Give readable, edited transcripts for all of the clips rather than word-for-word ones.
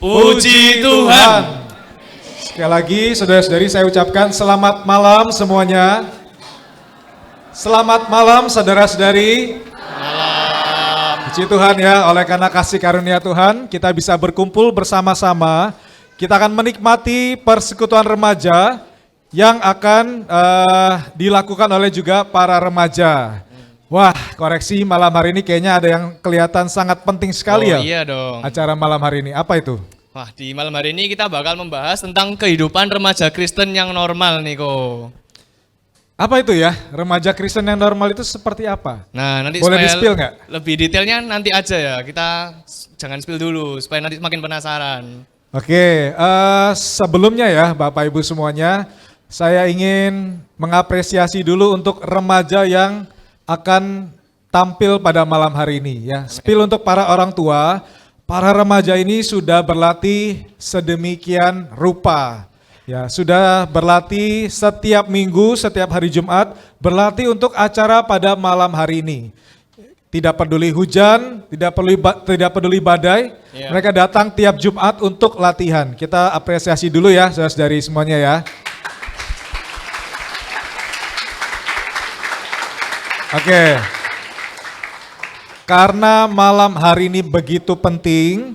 Puji Tuhan. Sekali lagi saudara-saudari saya ucapkan selamat malam semuanya. Selamat malam saudara-saudari. Puji Tuhan ya, oleh karena kasih karunia Tuhan kita bisa berkumpul bersama-sama. Kita akan menikmati persekutuan remaja yang akan dilakukan oleh juga para remaja. Wah, koreksi malam hari ini kayaknya ada yang kelihatan sangat penting sekali ya. Iya dong. Acara malam hari ini, apa itu? Wah, di malam hari ini kita bakal membahas tentang kehidupan remaja Kristen yang normal nih kok. Apa itu ya? Remaja Kristen yang normal itu seperti apa? Nah, nanti boleh supaya di-spill nggak? lebih detailnya nanti aja ya. Kita jangan spill dulu supaya nanti makin penasaran. Oke, sebelumnya ya Bapak Ibu semuanya, saya ingin mengapresiasi dulu untuk remaja yang akan tampil pada malam hari ini ya. Spill untuk para orang tua, para remaja ini sudah berlatih sedemikian rupa. Ya, sudah berlatih setiap minggu, setiap hari Jumat, berlatih untuk acara pada malam hari ini. Tidak peduli hujan, tidak peduli badai, mereka datang tiap Jumat untuk latihan. Kita apresiasi dulu ya, saudara-saudari semuanya ya. Oke. Karena malam hari ini begitu penting,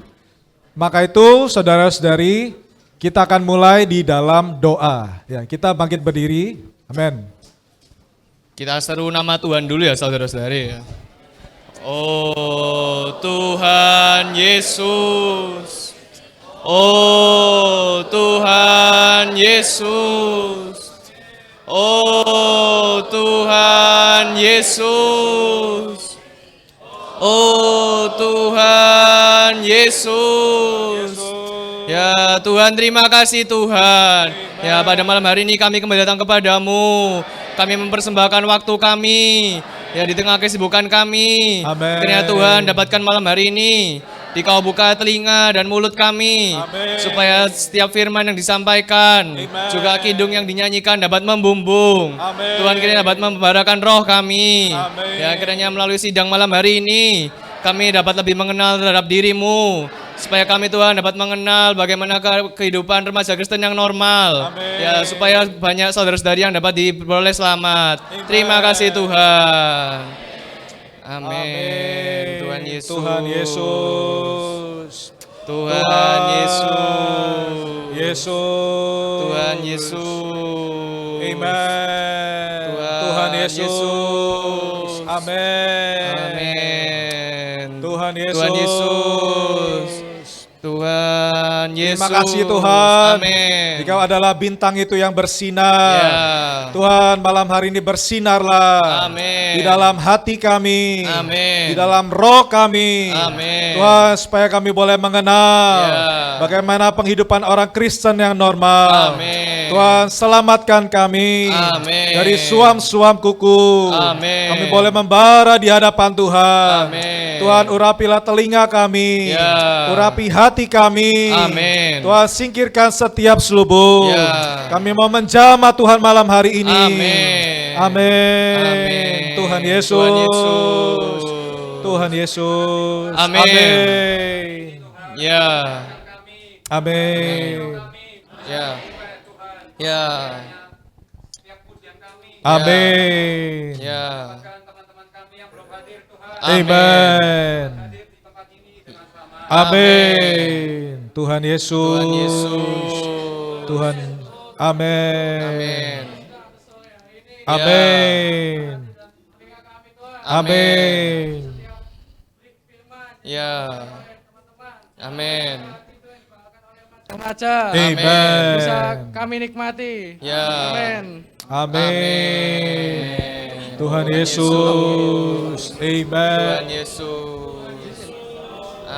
maka itu saudara-saudari kita akan mulai di dalam doa. Ya, kita bangkit berdiri. Amin. Kita seru nama Tuhan dulu ya saudara-saudari ya. Oh Tuhan Yesus. Oh Tuhan Yesus. Oh Tuhan Yesus. Oh Tuhan Yesus. Ya Tuhan, terima kasih Tuhan. Ya, pada malam hari ini kami kembali datang kepadamu. Kami mempersembahkan waktu kami ya di tengah kesibukan kami. Amin. Kiranya Tuhan dapatkan malam hari ini Dikau buka telinga dan mulut kami. Amin. Supaya setiap firman yang disampaikan, Amin. juga kidung yang dinyanyikan dapat membumbung. Amin. Tuhan kiranya dapat membarakan roh kami. Amin. Ya, kiranya melalui sidang malam hari ini kami dapat lebih mengenal terhadap dirimu. Supaya kami Tuhan dapat mengenal bagaimana kehidupan remaja Kristen yang normal. Amin. Ya, supaya banyak saudara-saudari yang dapat diperoleh selamat. Amin. Terima kasih Tuhan. Amin. Amin. Tuhan Yesus. Tuhan Yesus. Tuhan Yesus. Yesus. Tuhan Yesus. Amen. Tuhan Yesus. Amin. Amin. Tuhan Yesus. Tuhan Yesus. Tuhan Yesus. Terima kasih Tuhan. Amin. Engkau adalah bintang itu yang bersinar. Ya. Tuhan, malam hari ini bersinarlah. Amin. Di dalam hati kami. Amin. Di dalam roh kami. Amin. Tuhan, supaya kami boleh mengenal Ya. bagaimana penghidupan orang Kristen yang normal. Amin. Tuhan, selamatkan kami Amin. dari suam-suam kuku. Amin. Kami boleh membara di hadapan Tuhan. Amin. Tuhan, urapilah telinga kami. Ya. Urapi hati kami. Amin. Tuhan, singkirkan setiap selubung. Ya. Kami mau menjamah Tuhan malam hari ini. Amin. Amin. Amin. Tuhan Yesus. Tuhan Yesus. Tuhan Yesus. Amin. Amin. Ya. Amin. Ya. Ya. Amin. Ya. Amen. Amin. Tuhan Yesus. Tuhan Yesus. Tuhan. Amin. Amin. Amin. Amin. Ya. Amin. Remaja Amen. bisa kami nikmati. Ya. Amin. Amin. Tuhan Yesus. Tuhan Amen. Yesus.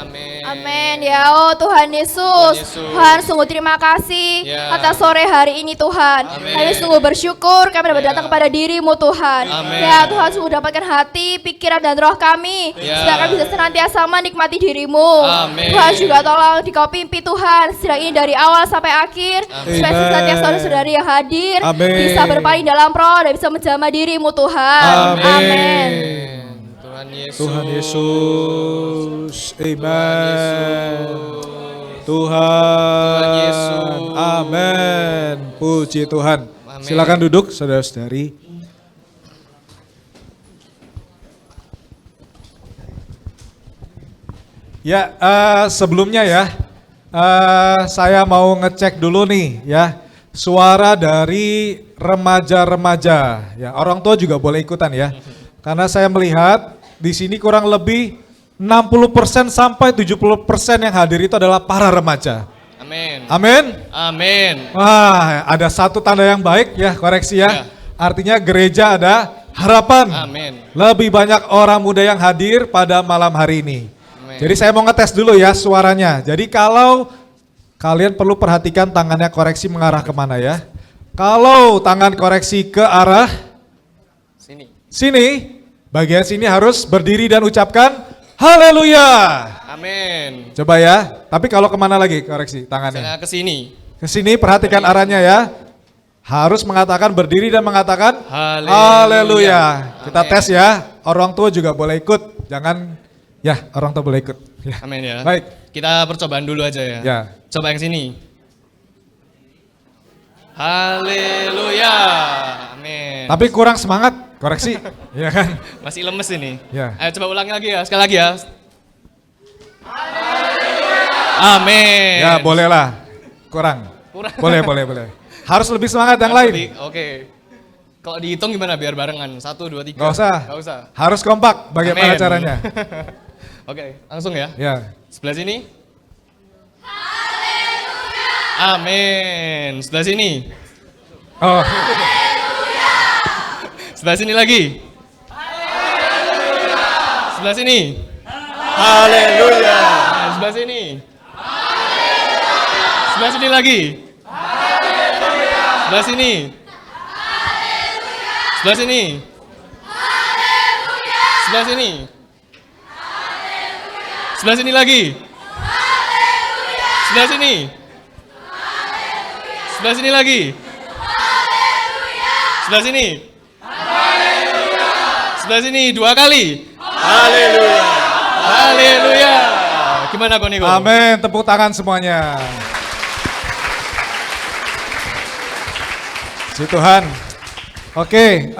Amin. Amin ya, oh Tuhan Yesus. Tuhan Yesus. Tuhan sungguh terima kasih Ya. atas sore hari ini Tuhan. Amin. Kami sungguh bersyukur kami dapat Ya. datang kepada dirimu Tuhan. Amin. Ya Tuhan sungguh dapatkan hati, pikiran dan roh kami. Ya. Supaya kami bisa senantiasa menikmati dirimu. Amin. Tuhan juga tolong Dikau pimpin Tuhan sidang ini dari awal sampai akhir. Amin. Supaya Amen. setiap saudara-saudari yang hadir Amin. bisa berpaling dalam roh dan bisa menjamah dirimu Tuhan. Amin. Tuhan Yesus. Tuhan Yesus. Amen. Tuhan. Yesus. Amin. Puji Tuhan. Amin. Silakan duduk saudara-saudari. Ya, sebelumnya ya, saya mau ngecek dulu nih ya, suara dari remaja-remaja. Ya, orang tua juga boleh ikutan ya. Karena saya melihat di sini kurang lebih 60% sampai 70% yang hadir itu adalah para remaja. Amin. Amin. Amin. Wah, ada satu tanda yang baik ya, koreksi ya. Ya. Artinya gereja ada harapan. Amin. Lebih banyak orang muda yang hadir pada malam hari ini. Amin. Jadi saya mau ngetes dulu ya suaranya. Jadi kalau kalian perlu perhatikan tangannya koreksi mengarah kemana ya. Kalau tangan koreksi ke arah sini, bagian sini harus berdiri dan ucapkan haleluya. Amin. Coba ya, tapi kalau kemana lagi koreksi tangannya? Saya ke sini. Ke sini perhatikan arahnya ya. Harus mengatakan berdiri dan mengatakan Haleluya. haleluya. Kita Amin. tes ya, orang tua juga boleh ikut. Jangan ya, orang tua boleh ikut. Ya. Amin ya. Baik. Kita percobaan dulu aja ya. Ya. Coba yang sini. Haleluya. Amin. Tapi kurang semangat, koreksi. Ya kan? Masih lemes ini. Ya. Ayo coba ulangi lagi ya, sekali lagi ya. Amin. Ya, bolehlah. Kurang. Kurang. Boleh. Harus lebih semangat yang lain. Oke. Kalau dihitung gimana biar barengan? 1, 2, 3. Gak usah. Gak usah. Harus kompak. Bagaimana Amin. caranya? Oke, langsung ya. Ya. Sebelah sini. Amin. Sebelah sini. Oh. Sebelah sini lagi. Sebelah sini. Haleluya. Nah, sebelah sini. Sebelah sini lagi. Sebelah sini. Sebelah sini. Sebelah sini. Sebelah sini lagi. Sebelah sini. Sebelah sini lagi. Sebelah sini. Sebelah sini 2 kali. Haleluya. Haleluya. Gimana Ko Niko? Amin. Tepuk tangan semuanya. Puji Tuhan. Oke,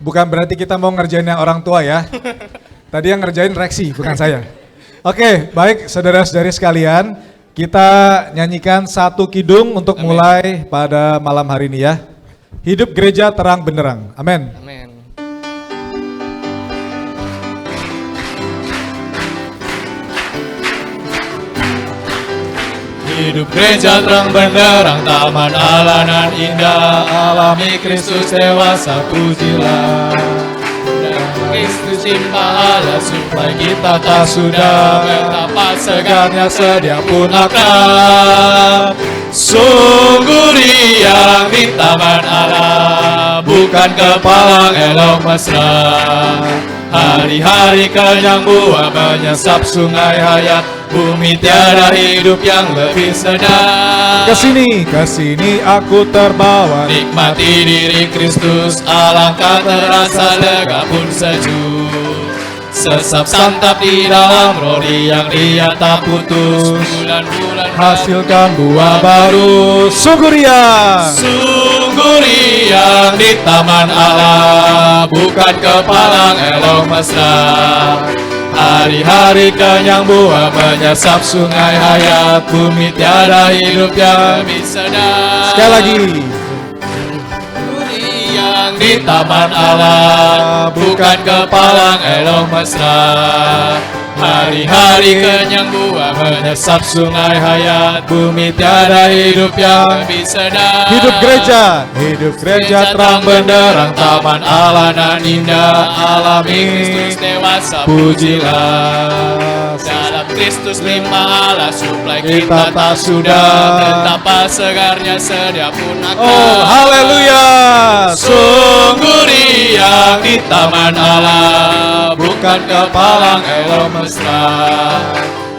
bukan berarti kita mau ngerjain yang orang tua ya. Tadi yang ngerjain Reksi, bukan saya. Oke, baik saudara-saudari sekalian, kita nyanyikan satu kidung untuk mulai pada malam hari ini ya. Hidup gereja terang benderang. Amin. Amin. Hidup gereja terang benderang, taman Allah nan indah, alami Kristus dewasa pujilah. Kristus limpah Allah supaya kita tak sudah, betapa segarnya sedia pun akrab. Sungguh riang di taman Allah, bukan kepalang elok mesra. Hari-hari kenyang buah menyesap sungai hayat, bumi tiada hidup yang lebih sedap. Kesini aku terbawa. Nikmati diri Kristus, alangkah terasa lega pun sejuk. Sesap santap di dalam rodi yang dia tak putus, bulan-bulan Hasilkan buah baru. Sungguh riang. Sungguh riang di taman Allah, bukan kepalang elok mesra. Hari-hari kenyang buah menyesap sungai hayat, bumi tiada hidup yang lebih sedap. Sekali lagi. Yang di taman Allah, bukan kepalang elok mesra. Hari-hari kenyang buah menyesap sungai hayat, bumi tiada hidup yang lebih sedap. Hidup gereja terang benderang, taman Allah nan indah, alami Kristus dewasa pujilah. Dalam Kristus limpah Allah suplai kita tak sudah, betapa segarnya sedia pun akan. Oh, haleluya. Sungguh riang di taman Allah, bukan kepalang elok mesra.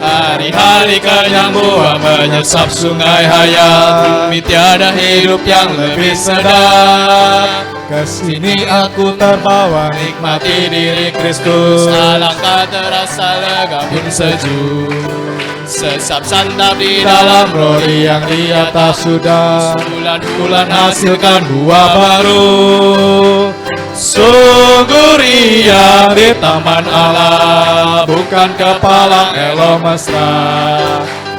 Hari-hari kenyang buah menyesap sungai hayat, bumi tiada hidup yang lebih sedap. Kesini aku terbawa nikmati diri Kristus. Alangkah terasa lega pun sejuk. Sesap santap di dalam Roti yang di atas sudah bulan-bulan hasilkan buah baru. Sungguh riang di taman Allah, bukan kepalang elo mesra.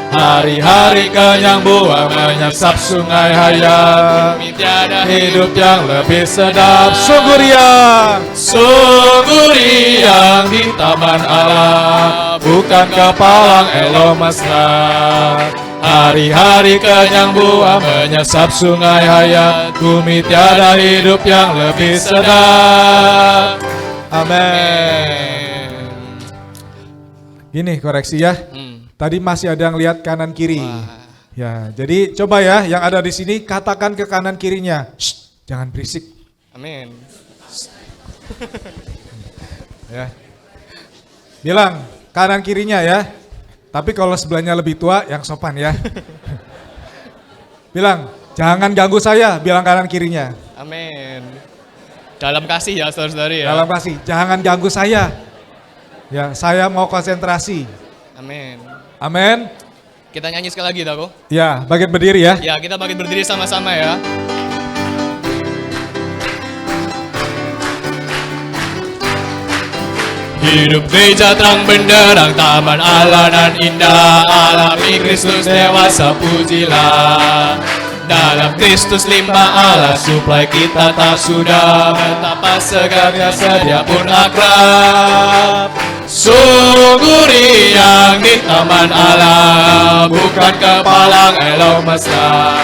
Hari-hari kenyang buah menyesap sungai hayat. tiada Hidup yang lebih sedap. Sungguh riang di taman Allah, bukan kepalang elo mesra. Hari-hari kenyang buah menyesap sungai hayat. Bumi tiada hidup yang lebih sedap. Amin. Gini koreksi ya. Tadi masih ada yang lihat kanan kiri. Ya, jadi coba ya yang ada di sini katakan ke kanan kirinya. Shh, jangan berisik. Amin. Ya. Bilang kanan kirinya ya. Tapi kalau sebelahnya lebih tua yang sopan ya. Bilang, jangan ganggu saya, bilang kanan kirinya. Amin. Dalam kasih ya saudara-saudari ya. Dalam kasih, jangan ganggu saya. Ya, saya mau konsentrasi. Amin. Amin. Kita nyanyi sekali lagi Tako. Ya, bagian berdiri ya. Ya, kita bangkit berdiri sama-sama ya. Hidup gereja terang benderang, taman Allah nan indah, alami Kristus dewasa pujilah. Dalam Kristus limpah Allah, suplai kita tak sudah, betapa segarnya sedia pun akrab. Sungguh riang di taman Allah, bukan kepalang elo mesra.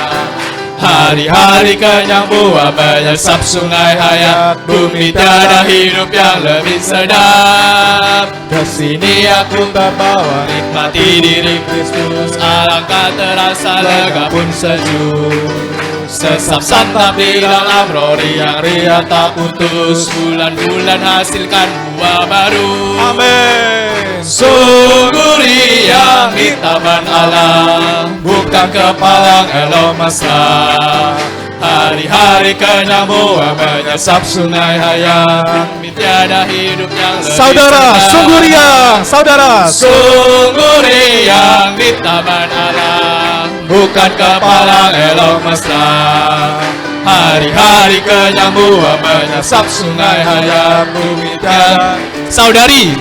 Hari-hari kenyang buah menyesap sungai hayat. Bumi tiada hidup yang lebih sedap. Kesini aku terbawa Nikmati diri Kristus, alangkah terasa lega pun sejuk. Sesap santap di dalam roti yang riang tak putus. Bulan-bulan hasilkan buah baru. Amin. Sungguh riang di taman Allah, bukan kepalang elo mesra. Hari-hari kenyang buah menyesap sungai hayat. Bumi tiada hidup yang lebih Saudara, sedap. sungguh riang, saudara. Sungguh riang di taman Allah, bukan kepalang elo mesra. Hari-hari kenyang buah menyesap sungai hayat. Bumi tiada. Saudari,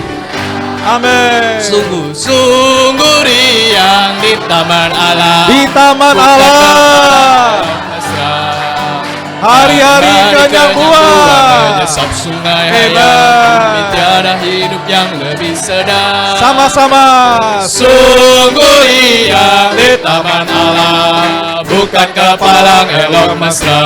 Amin. sungguh riang di taman Allah. Di taman Allah. Hari-hari kenyang buah. Menyesap sungai Hebat. hayat. Bumi tiada hidup yang lebih sedap. Sama-sama. Sungguh riang di taman Allah, bukan kepalang elok mesra.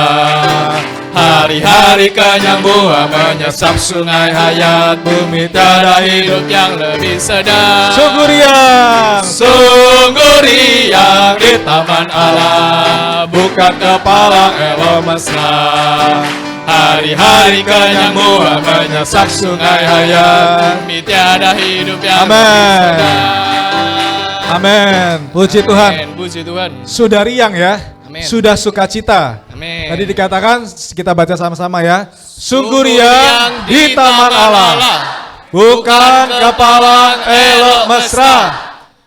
Hari-hari kenyang buah menyesap sungai hayat. Bumi tiada hidup yang lebih sedap. Sungguh riang. Sungguh riang di taman Allah, bukan kepalang elo mesra. Hari-hari kenyang buah menyesap sungai hayat. Bumi tiada hidup yang Amin. lebih sedap. Amin. Puji Tuhan. Amin. Puji Tuhan. Sudah riang ya. Amin. Sudah sukacita. Amin. Tadi dikatakan kita baca sama-sama ya. Sungguh riang di taman Allah, bukan kepalang elok mesra.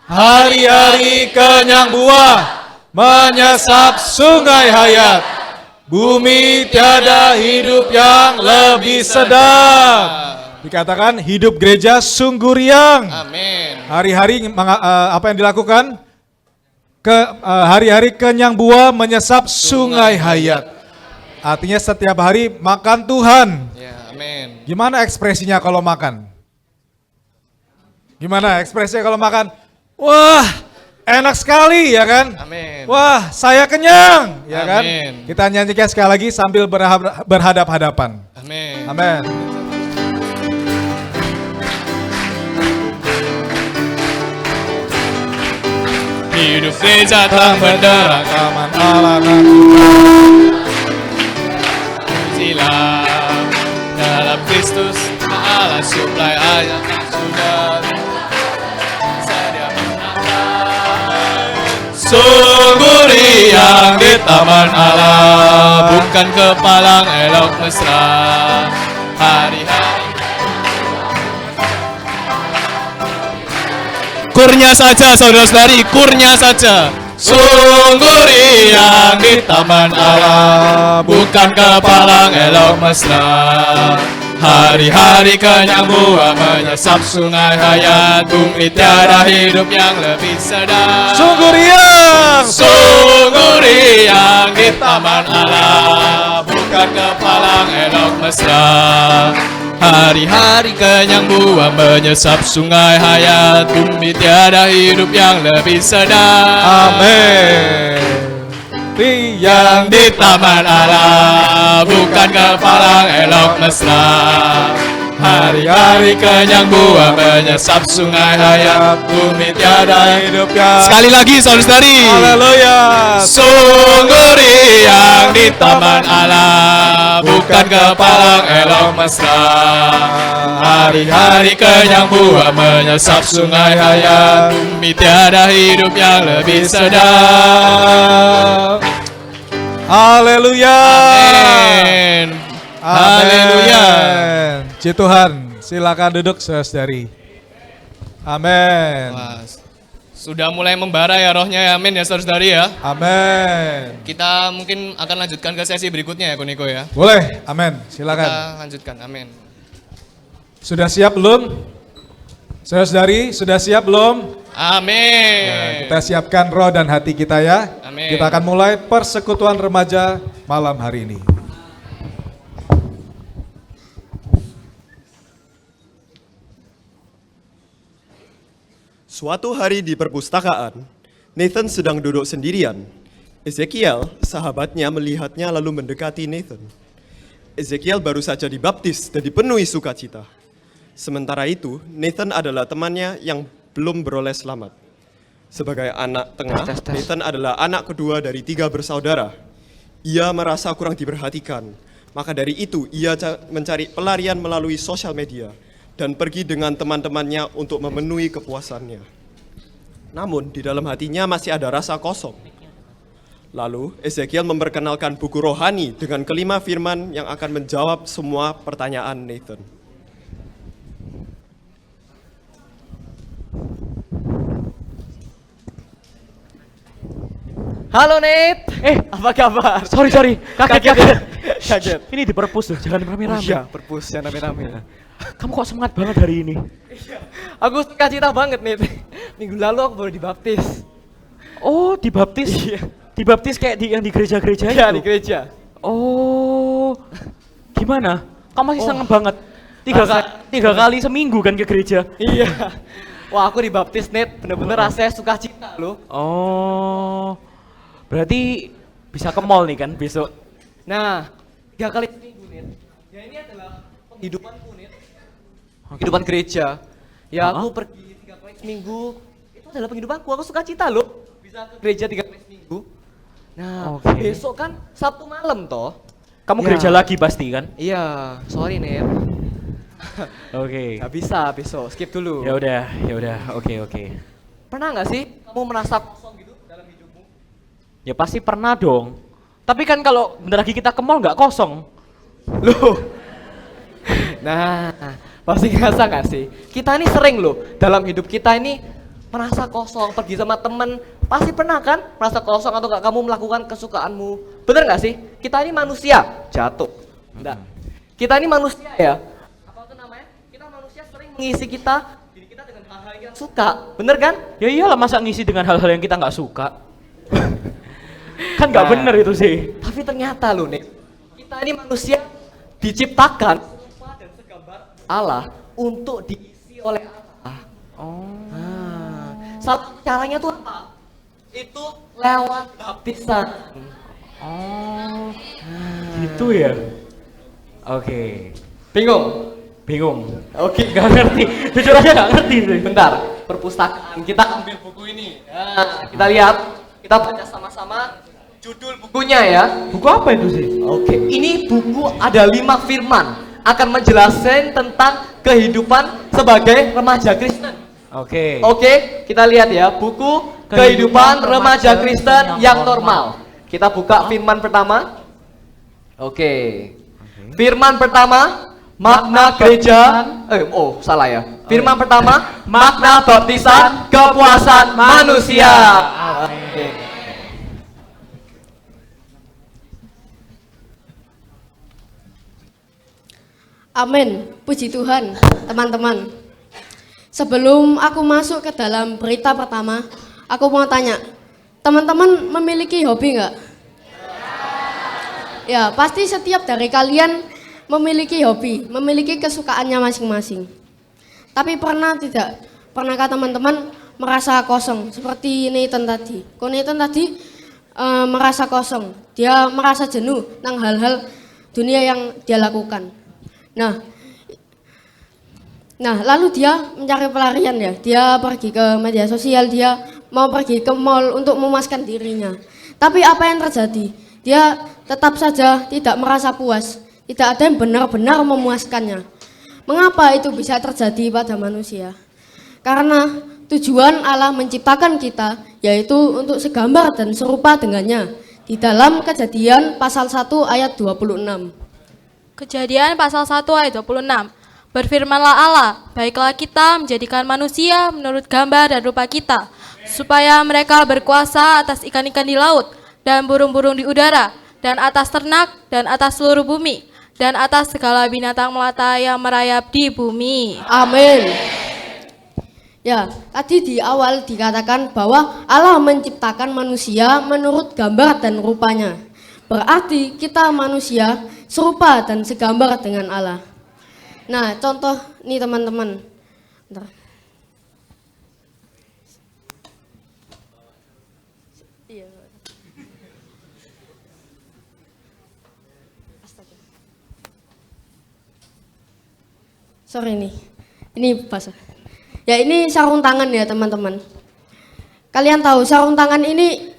Hari-hari kenyang buah menyesap sungai hayat. Bumi tiada hidup yang lebih sedap. Dikatakan hidup gereja sungguh riang. Amin. Hari-hari apa yang dilakukan? Hari-hari kenyang buah menyesap sungai hayat. Artinya setiap hari makan Tuhan. Ya, amin. Gimana ekspresinya kalau makan? Gimana ekspresinya kalau makan? Wah, enak sekali ya kan? Amin. Wah, saya kenyang, ya kan? Amin. Kita nyanyikan sekali lagi sambil berhadap-hadapan. Amin. Amin. Hidup gereja terang benderang, Taman Allah nan pujilah. Dalam Kristus Allah suplai ayat yang sudah sedia menangkan. Sungguh riang di taman Allah, bukan kepalang elok mesra. Hari-hari kurnya saja saudara-saudari, kurnya saja. Sungguh riang di taman Allah, bukan kepalang elok mesra. Hari-hari kenyang buah menyesap sungai hayat, bumi tiada hidup yang lebih sedap. Sungguh riang. Sungguh riang di taman Allah, bukan kepalang elok mesra. Hari-hari kenyang buah menyesap sungai hayat, bumi tiada hidup yang lebih sedap. Amin. Yang di taman Allah, bukan kepalang elok mesra. Hari-hari kenyang buah menyesap sungai hayat, bumi tiada hidup yang. Sekali lagi saudara-saudari. Haleluya. Sungguh riang di taman Allah, bukan kepalang elok mesra. Hari-hari kenyang buah menyesap sungai hayat, bumi tiada hidup yang lebih sedap. Haleluya. Amin. Haleluya. Puji Tuhan. Silakan duduk saudari. Amin. Mas, sudah mulai membara ya rohnya ya, amin ya saudari ya. Amin. Kita mungkin akan lanjutkan ke sesi berikutnya ya Koniko ya. Boleh, amin. Silakan. Kita lanjutkan, amin. Sudah siap belum? Saudari, sudah siap belum? Amin. Ya, kita siapkan roh dan hati kita ya. Amin. Kita akan mulai persekutuan remaja malam hari ini. Suatu hari di perpustakaan, Nathan sedang duduk sendirian. Ezekiel, sahabatnya, melihatnya lalu mendekati Nathan. Ezekiel baru saja dibaptis dan dipenuhi sukacita. Sementara itu, Nathan adalah temannya yang belum beroleh selamat. Sebagai anak tengah, Nathan adalah anak kedua dari 3 bersaudara. Ia merasa kurang diperhatikan, maka dari itu ia mencari pelarian melalui sosial media dan pergi dengan teman-temannya untuk memenuhi kepuasannya. Namun di dalam hatinya masih ada rasa kosong. Lalu Ezekiel memperkenalkan buku rohani dengan kelima firman yang akan menjawab semua pertanyaan Nathan. Halo Nate, apa kabar? Sorry, kaget. Kaget. Ini di perpus loh, jangan rame-rame. Iya, perpus jangan rame-rame. Kamu kok semangat banget hari ini? Aku suka cita banget Nate. Minggu lalu aku baru dibaptis. Oh, dibaptis? Iya. Dibaptis kayak yang di gereja-gereja Iya, itu? di gereja. Oh, gimana? Kamu masih seneng banget? Rasa- Tiga kali seminggu kan ke gereja? Iya. Wah, aku dibaptis Nate, bener-bener rasanya suka cita loh. Oh, berarti bisa ke mall nih kan besok? Nah, 3 kali seminggu Nate. Ya ini adalah penghidupanku Nate. Kehidupan gereja. Ya aku pergi 3 kali seminggu. Itu adalah penghidupanku, aku suka cita loh. Bisa ke gereja 3 kali seminggu. Nah, Oke. besok kan Sabtu malam toh. Kamu Ya. gereja lagi pasti kan? Iya, sorry Nate. Oke. Gak bisa besok, skip dulu. Ya udah, oke. Pernah nggak sih kamu merasa kosong gitu dalam hidupmu? Ya pasti pernah dong. Tapi kan kalau bentar lagi kita ke mall nggak kosong. Loh. Nah, pasti ngerasa nggak sih? Kita ini sering loh dalam hidup kita ini merasa kosong, pergi sama temen, pasti pernah kan merasa kosong atau nggak kamu melakukan kesukaanmu? Bener nggak sih? Kita ini manusia, jatuh. Enggak. Kita ini manusia ya. Apa itu namanya? Kita manusia sering mengisi diri kita dengan hal-hal yang kita suka, bener kan? Ya iyalah, masa ngisi dengan hal-hal yang kita nggak suka? Kan nggak Nah. bener itu sih. Tapi ternyata loh nih, kita ini manusia diciptakan serupa dan segambar Allah untuk diisi oleh Allah. Oh. Nah, salah satu caranya tuh apa? Itu lewat baptisan. Oh. Gitu ya. Oke. Bingung. Oke, Gak ngerti. Jujur aja gak ngerti sih. bentar. Perpustakaan kita ambil buku ini. Nah, kita lihat, kita baca sama-sama judul bukunya ya. Buku apa itu sih? Oke, ini buku ada 5 firman akan menjelaskan tentang kehidupan sebagai remaja Kristen. Oke. Oke, kita lihat ya, buku Kehidupan Remaja Kristen yang Normal. Kita buka firman pertama. Oke. Firman pertama, makna gereja. Salah ya. Firman pertama, makna baptisan kepuasan manusia. Oke. Amin, puji Tuhan, teman-teman. Sebelum aku masuk ke dalam berita pertama, aku mau tanya, teman-teman memiliki hobi nggak? Ya, pasti setiap dari kalian memiliki hobi, memiliki kesukaannya masing-masing. Tapi pernahkah teman-teman merasa kosong seperti Nathan tadi? Kok Nathan tadi merasa kosong, dia merasa jenuh tentang hal-hal dunia yang dia lakukan. Nah, lalu dia mencari pelarian ya. Dia pergi ke media sosial, dia mau pergi ke mall untuk memuaskan dirinya. Tapi apa yang terjadi? Dia tetap saja tidak merasa puas. Tidak ada yang benar-benar memuaskannya. Mengapa itu bisa terjadi pada manusia? Karena tujuan Allah menciptakan kita yaitu untuk segambar dan serupa dengannya. Di dalam Kejadian pasal 1 ayat 26. Kejadian pasal 1 ayat 26. Berfirmanlah Allah, baiklah kita menjadikan manusia menurut gambar dan rupa kita, supaya mereka berkuasa atas ikan-ikan di laut, dan burung-burung di udara, dan atas ternak, dan atas seluruh bumi, dan atas segala binatang melata yang merayap di bumi. Amin. Ya, tadi di awal dikatakan bahwa Allah menciptakan manusia menurut gambar dan rupanya. Berarti kita manusia serupa dan segambar dengan Allah. Nah, contoh nih teman-teman. Bentar. Sorry nih, ini basah. Ya ini sarung tangan ya teman-teman. Kalian tahu sarung tangan ini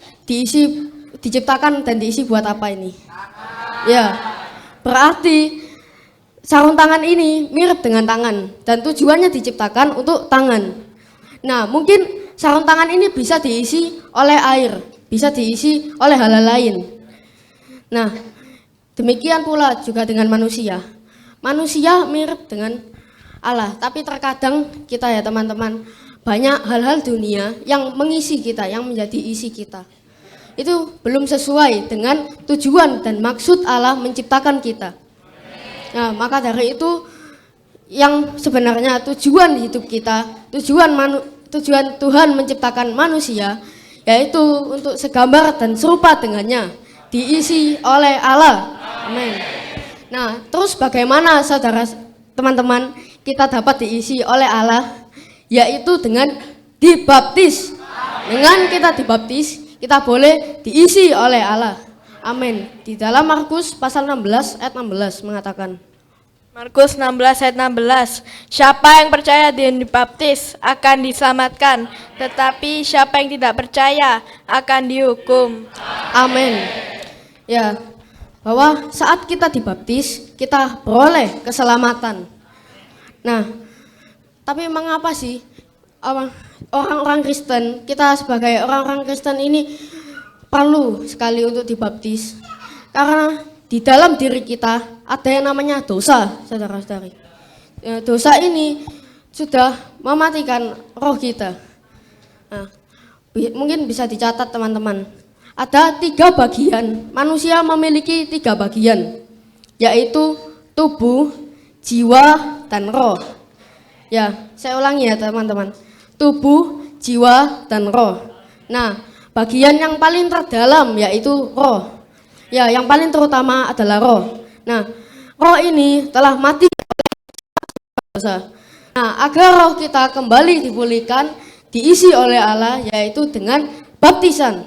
diciptakan dan diisi buat apa ini? Ya, berarti sarung tangan ini mirip dengan tangan dan tujuannya diciptakan untuk tangan. Nah, mungkin sarung tangan ini bisa diisi oleh air, bisa diisi oleh hal-hal lain. Nah, demikian pula juga dengan manusia. Manusia mirip dengan Allah, tapi terkadang kita ya teman-teman, banyak hal-hal dunia yang mengisi kita, yang menjadi isi kita. Itu belum sesuai dengan tujuan dan maksud Allah menciptakan kita. Nah, maka dari itu yang sebenarnya tujuan hidup kita, tujuan Tuhan menciptakan manusia, yaitu untuk segambar dan serupa dengannya, diisi oleh Allah. Amin. Nah, terus bagaimana saudara teman-teman kita dapat diisi oleh Allah? Yaitu dengan dibaptis. Dengan kita dibaptis, kita boleh diisi oleh Allah. Amin. Di dalam Markus pasal 16 ayat 16 mengatakan. Markus 16 ayat 16. Siapa yang percaya dan dibaptis akan diselamatkan, tetapi siapa yang tidak percaya akan dihukum. Amin. Ya, bahwa saat kita dibaptis, kita beroleh keselamatan. Nah, tapi mengapa sih orang-orang Kristen, kita sebagai orang-orang Kristen ini perlu sekali untuk dibaptis? Karena di dalam diri kita ada yang namanya dosa, saudara-saudari. Dosa ini sudah mematikan roh kita. Nah, mungkin bisa dicatat teman-teman. Ada 3 bagian, manusia memiliki 3 bagian, yaitu tubuh, jiwa, dan roh. Ya, saya ulangi ya teman-teman. Tubuh, jiwa, dan roh. Nah, bagian yang paling terdalam yaitu roh. Ya, yang paling terutama adalah roh. Nah, roh ini telah mati dosa. Nah, agar roh kita kembali dipulihkan, diisi oleh Allah, yaitu dengan baptisan.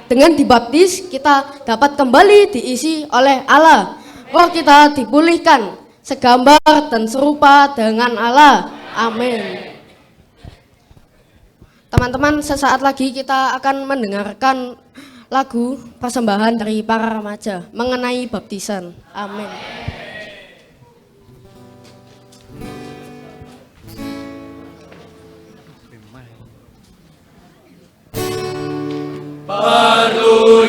Dengan dibaptis, kita dapat kembali diisi oleh Allah. Roh kita dipulihkan, segambar dan serupa dengan Allah. Amin. Teman-teman, sesaat lagi kita akan mendengarkan lagu persembahan dari para remaja mengenai baptisan. Amin. Perlu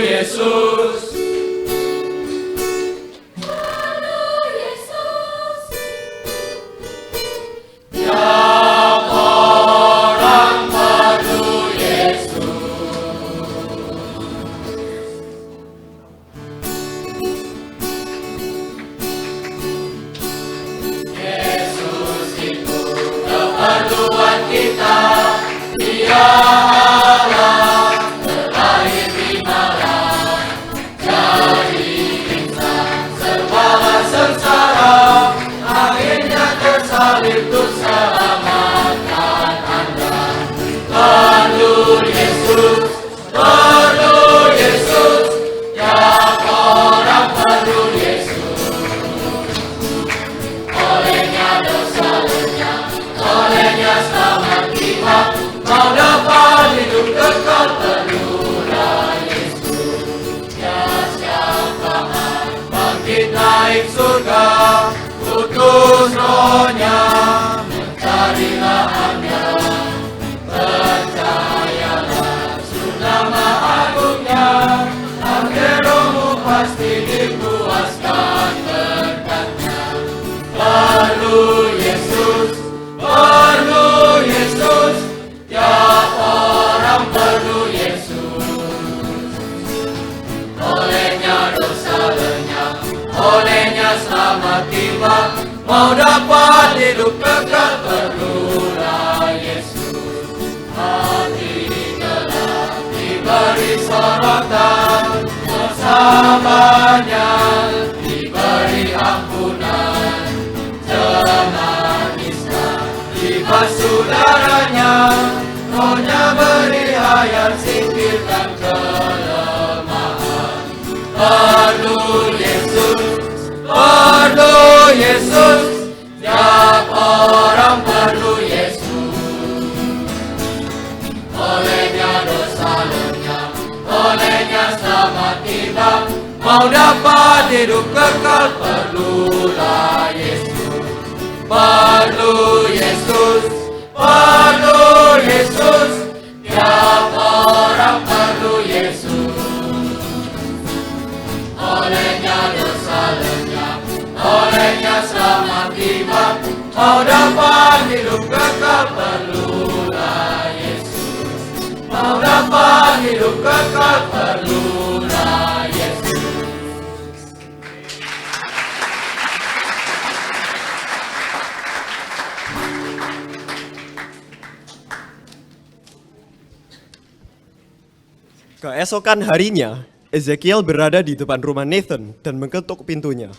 Keesokan harinya, Ezekiel berada di depan rumah Nathan dan mengetuk pintunya.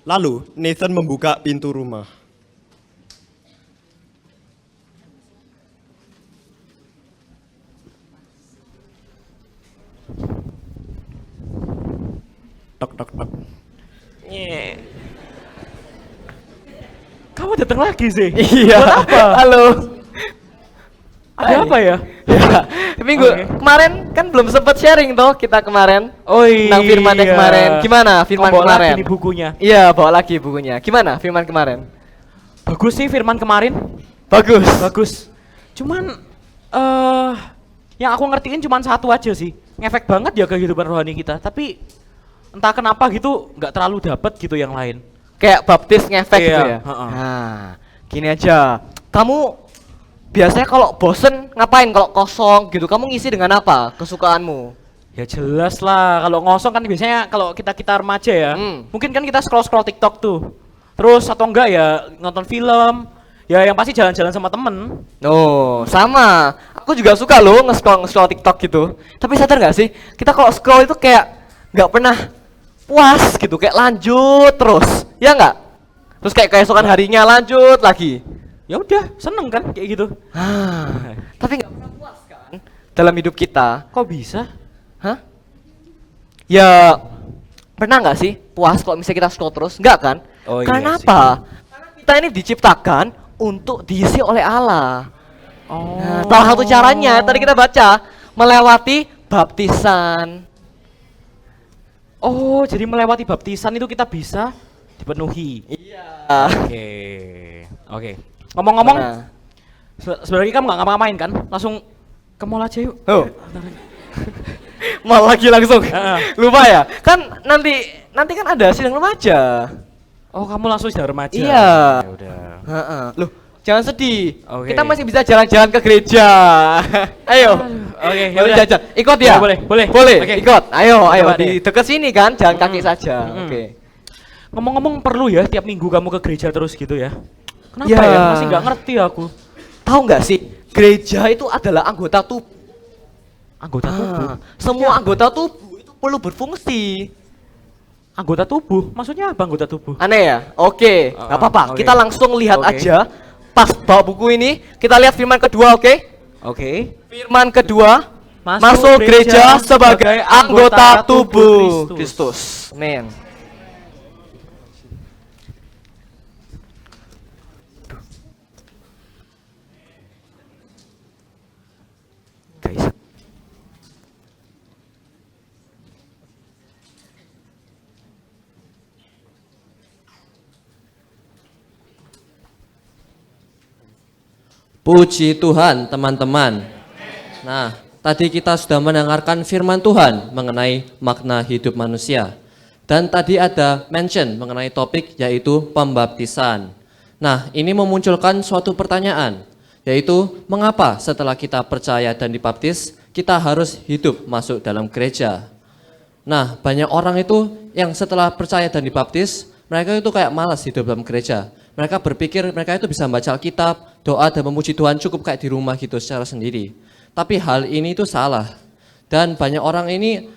Lalu Nathan membuka pintu rumah. Tok tok tok. Kamu datang lagi sih? Iya. Buat apa? Halo. Ada apa ya? Ya, minggu Oke. kemarin kan belum sempat sharing toh kita kemarin. Oh iya. Tentang firmannya kemarin. Gimana firman Kamu bawa kemarin? lagi nih bukunya. Iya, bawa lagi bukunya. Gimana firman kemarin? Bagus sih firman kemarin. Bagus. Bagus. Cuman yang aku ngertiin cuman satu aja sih. Ngefek banget ya kehidupan rohani kita. Tapi entah kenapa gitu nggak terlalu dapet gitu yang lain. Kayak baptis ngefek Iya, gitu ya. heeh. Nah, gini aja. Kamu biasanya kalau bosen ngapain kalau kosong gitu? Kamu ngisi dengan apa? Kesukaanmu? Ya jelas lah, kalau ngosong kan biasanya kalau kita remaja ya, mungkin kan kita scroll TikTok tuh, terus atau enggak ya nonton film, ya yang pasti jalan-jalan sama temen. Oh, sama. Aku juga suka loh nge-scroll TikTok gitu. Tapi sadar nggak sih, kita kalau scroll itu kayak nggak pernah puas gitu, kayak lanjut terus, ya nggak? Terus kayak keesokan harinya lanjut lagi. Ya udah, seneng kan kayak gitu. Tapi nggak pernah puas kan dalam hidup kita. Kok bisa? Hah? Ya pernah nggak sih puas kalau misalnya kita scroll terus? Nggak kan? Oh, iya Karena sih. apa? Karena kita ini diciptakan untuk diisi oleh Allah. Oh. Nah, salah satu caranya tadi kita baca melewati baptisan. Oh, jadi melewati baptisan itu kita bisa dipenuhi. Iya. Oke. Oke. Ngomong-ngomong, Mana? sebenarnya kamu nggak ngapa-ngapain kan? Langsung ke mall aja yuk. Oh. Mal lagi langsung. Heeh. Lupa ya? Kan nanti kan ada sidang remaja. Oh, kamu langsung sudah remaja. Iya. Ya udah. Heeh. Loh, jangan sedih. Oke. Kita masih bisa jalan-jalan ke gereja. Ayo. Oke, Boleh yaudah. jajan. Ikut ya? Boleh, boleh. Boleh, Oke. ikut. Ayo, ayo. Coba Di deh. dekat sini kan, jalan kaki saja. Oke. Ngomong-ngomong perlu ya tiap minggu kamu ke gereja terus gitu ya? Kenapa Ya. ya? Masih nggak ngerti aku. Tahu nggak sih, gereja itu adalah anggota tubuh. Anggota tubuh. Semua anggota tubuh itu perlu berfungsi. Anggota tubuh? Maksudnya apa anggota tubuh? Aneh ya? Oke, nggak apa-apa. oke. Kita langsung lihat Oke. aja. Pas bawa buku ini, kita lihat firman kedua, oke? Oke. Firman kedua, Masuk masuk gereja gereja sebagai anggota tubuh Kristus. Amin. Guys. Puji Tuhan, teman-teman. Nah, tadi kita sudah mendengarkan firman Tuhan mengenai makna hidup manusia. Dan tadi ada mention mengenai topik yaitu pembaptisan. Nah, ini memunculkan suatu pertanyaan, yaitu mengapa setelah kita percaya dan dibaptis, kita harus hidup masuk dalam gereja. Nah, banyak orang itu yang setelah percaya dan dibaptis, mereka itu kayak malas hidup dalam gereja. Mereka berpikir mereka itu bisa membaca Alkitab, doa dan memuji Tuhan cukup kayak di rumah gitu secara sendiri. Tapi hal ini itu salah. Dan banyak orang ini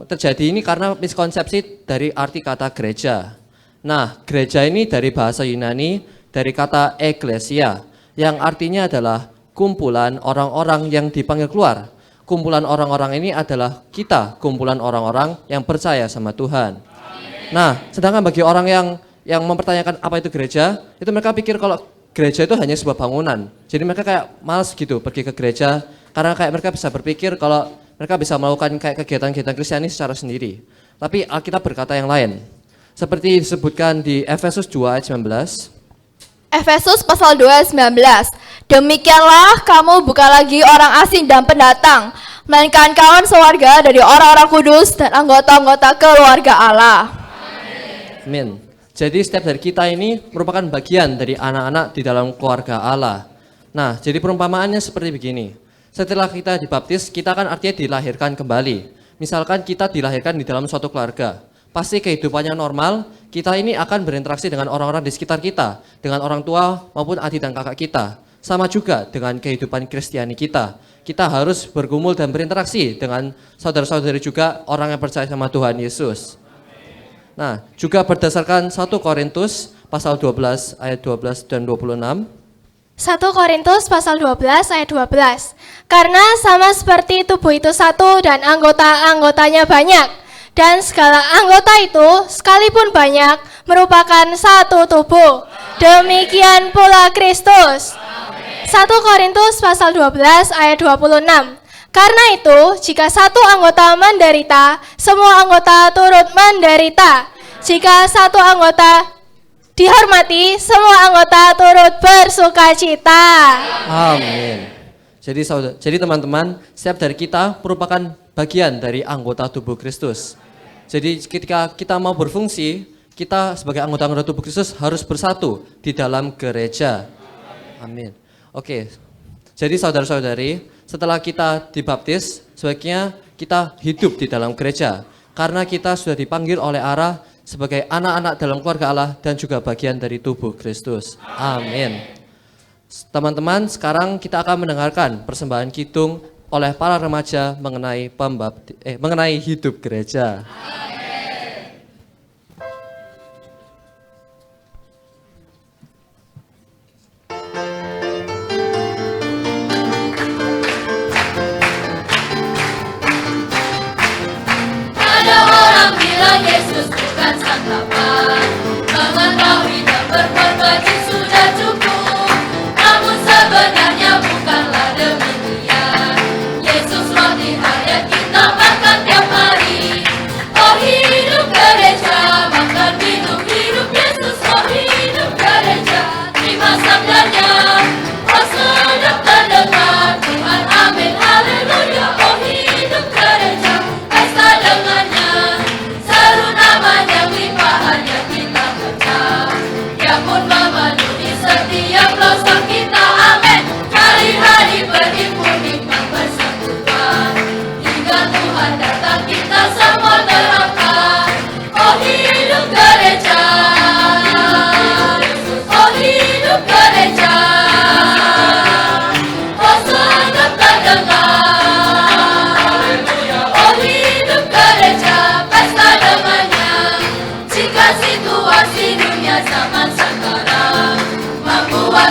terjadi ini karena miskonsepsi dari arti kata gereja. Nah, gereja ini dari bahasa Yunani, dari kata eklesia, yang artinya adalah kumpulan orang-orang yang dipanggil keluar. Kumpulan orang-orang ini adalah kita, kumpulan orang-orang yang percaya sama Tuhan. Nah, sedangkan bagi orang yang mempertanyakan apa itu gereja, itu mereka pikir kalau gereja itu hanya sebuah bangunan. Jadi mereka kayak malas gitu pergi ke gereja, karena kayak mereka bisa berpikir kalau mereka bisa melakukan kayak kegiatan-kegiatan Kristiani secara sendiri. Tapi Alkitab berkata yang lain. Seperti disebutkan di Efesus 2 ayat 19. Efesus pasal 2 ayat 19. Demikianlah kamu bukan lagi orang asing dan pendatang, melainkan kawan sewarga dari orang-orang kudus dan anggota-anggota keluarga Allah. Amin. Jadi setiap dari kita ini merupakan bagian dari anak-anak di dalam keluarga Allah. Nah, jadi perumpamaannya seperti begini. Setelah kita dibaptis, kita kan artinya dilahirkan kembali. Misalkan kita dilahirkan di dalam suatu keluarga. Pasti kehidupannya normal, kita ini akan berinteraksi dengan orang-orang di sekitar kita, dengan orang tua maupun adik dan kakak kita. Sama juga dengan kehidupan Kristiani kita. Kita harus bergumul dan berinteraksi dengan saudara-saudari juga orang yang percaya sama Tuhan Yesus. Nah, juga berdasarkan 1 Korintus pasal 12 ayat 12 dan 26. 1 Korintus pasal 12 ayat 12. Karena sama seperti tubuh itu satu dan anggota-anggotanya banyak. Dan segala anggota itu sekalipun banyak merupakan satu tubuh. Demikian pula Kristus. 1 Korintus pasal 12 ayat 26. Karena itu, jika satu anggota menderita, semua anggota turut menderita. Jika satu anggota dihormati, semua anggota turut bersukacita. Amin. Jadi teman-teman, setiap dari kita merupakan bagian dari anggota tubuh Kristus. Jadi ketika kita mau berfungsi, kita sebagai anggota-anggota tubuh Kristus harus bersatu di dalam gereja. Amin. Oke. Jadi saudara-saudari, setelah kita dibaptis, sebaiknya kita hidup di dalam gereja. Karena kita sudah dipanggil oleh Allah sebagai anak-anak dalam keluarga Allah dan juga bagian dari tubuh Kristus. Amin. Teman-teman, sekarang kita akan mendengarkan persembahan kidung oleh para remaja mengenai hidup gereja. Ada orang bilang Yesus bukan santapan, mengetahui dan berbuat baik sudah cukup. Namun sebenarnya bukanlah demikian. Yesus roti hayat kita makan tiap hari. Oh hidup gereja, makan minum hidup Yesus. Oh hidup gereja, terima sabdanya. Oh sedap terdengar Tuhan, amin, haleluya. Oh hidup gereja,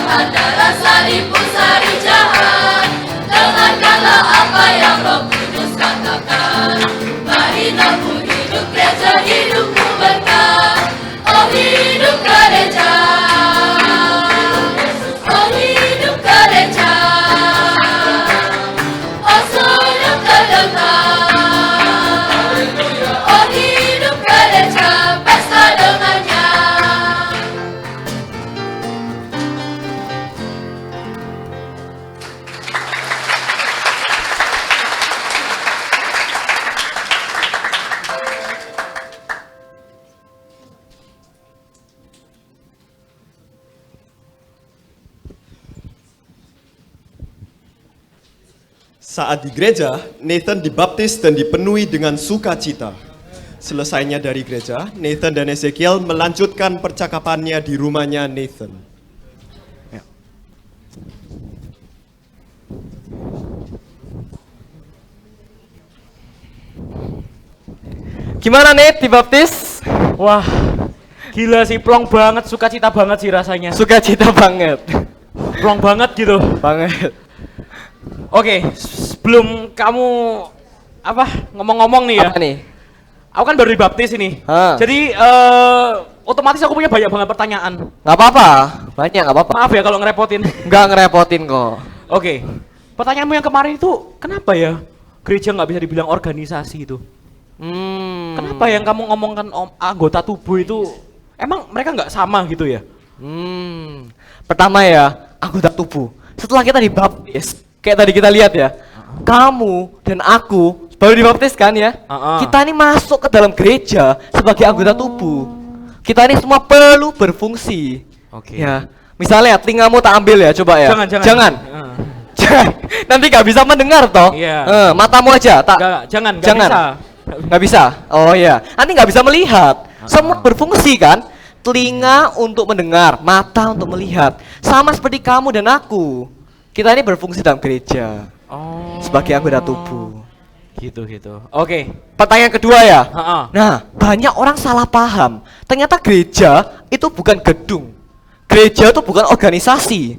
dengan darah salib usari jahat. Dengarkanlah apa yang Roh Kudus katakan. Marilah ku hidup gereja, hidupku berkah. Oh hidup gereja, oh hidup gereja, oh senyum terdengar. Oh hidup gereja, pesta dengannya. Saat di gereja, Nathan dibaptis dan dipenuhi dengan sukacita. Selesainya dari gereja, Nathan dan Ezekiel melanjutkan percakapannya di rumahnya Nathan. Gimana nih dibaptis? Wah, gila sih, plong banget, sukacita banget sih rasanya. Sukacita banget. Plong banget gitu. Banget. Oke, sebelum kamu ngomong-ngomong nih ya. Apa nih? Aku kan baru dibaptis ini. Jadi otomatis aku punya banyak banget pertanyaan. Nggak apa-apa, banyak nggak apa-apa. Maaf ya kalau ngerepotin. Nggak ngerepotin kok. Oke, pertanyaanmu yang kemarin itu kenapa ya gereja nggak bisa dibilang organisasi itu? Kenapa yang kamu ngomongkan anggota tubuh itu emang mereka nggak sama gitu ya? Pertama ya, anggota tubuh. Setelah kita dibaptis, kayak tadi kita lihat ya, kamu dan aku baru dibaptis kan ya? Kita ini masuk ke dalam gereja sebagai anggota tubuh. Kita ini semua perlu berfungsi. Oke. Ya, misalnya telingamu tak ambil ya, coba ya. Jangan. Jangan. Nanti nggak bisa mendengar toh. Iya. Matamu aja tak. Jangan. Nggak bisa. Oh iya. Nanti nggak bisa melihat. Semua berfungsi kan? Telinga untuk mendengar, mata untuk melihat. Sama seperti kamu dan aku. Kita ini berfungsi dalam gereja. Sebagai anggota tubuh. Gitu. Oke. Pertanyaan kedua ya. Nah, banyak orang salah paham. Ternyata gereja itu bukan gedung. Gereja itu bukan organisasi.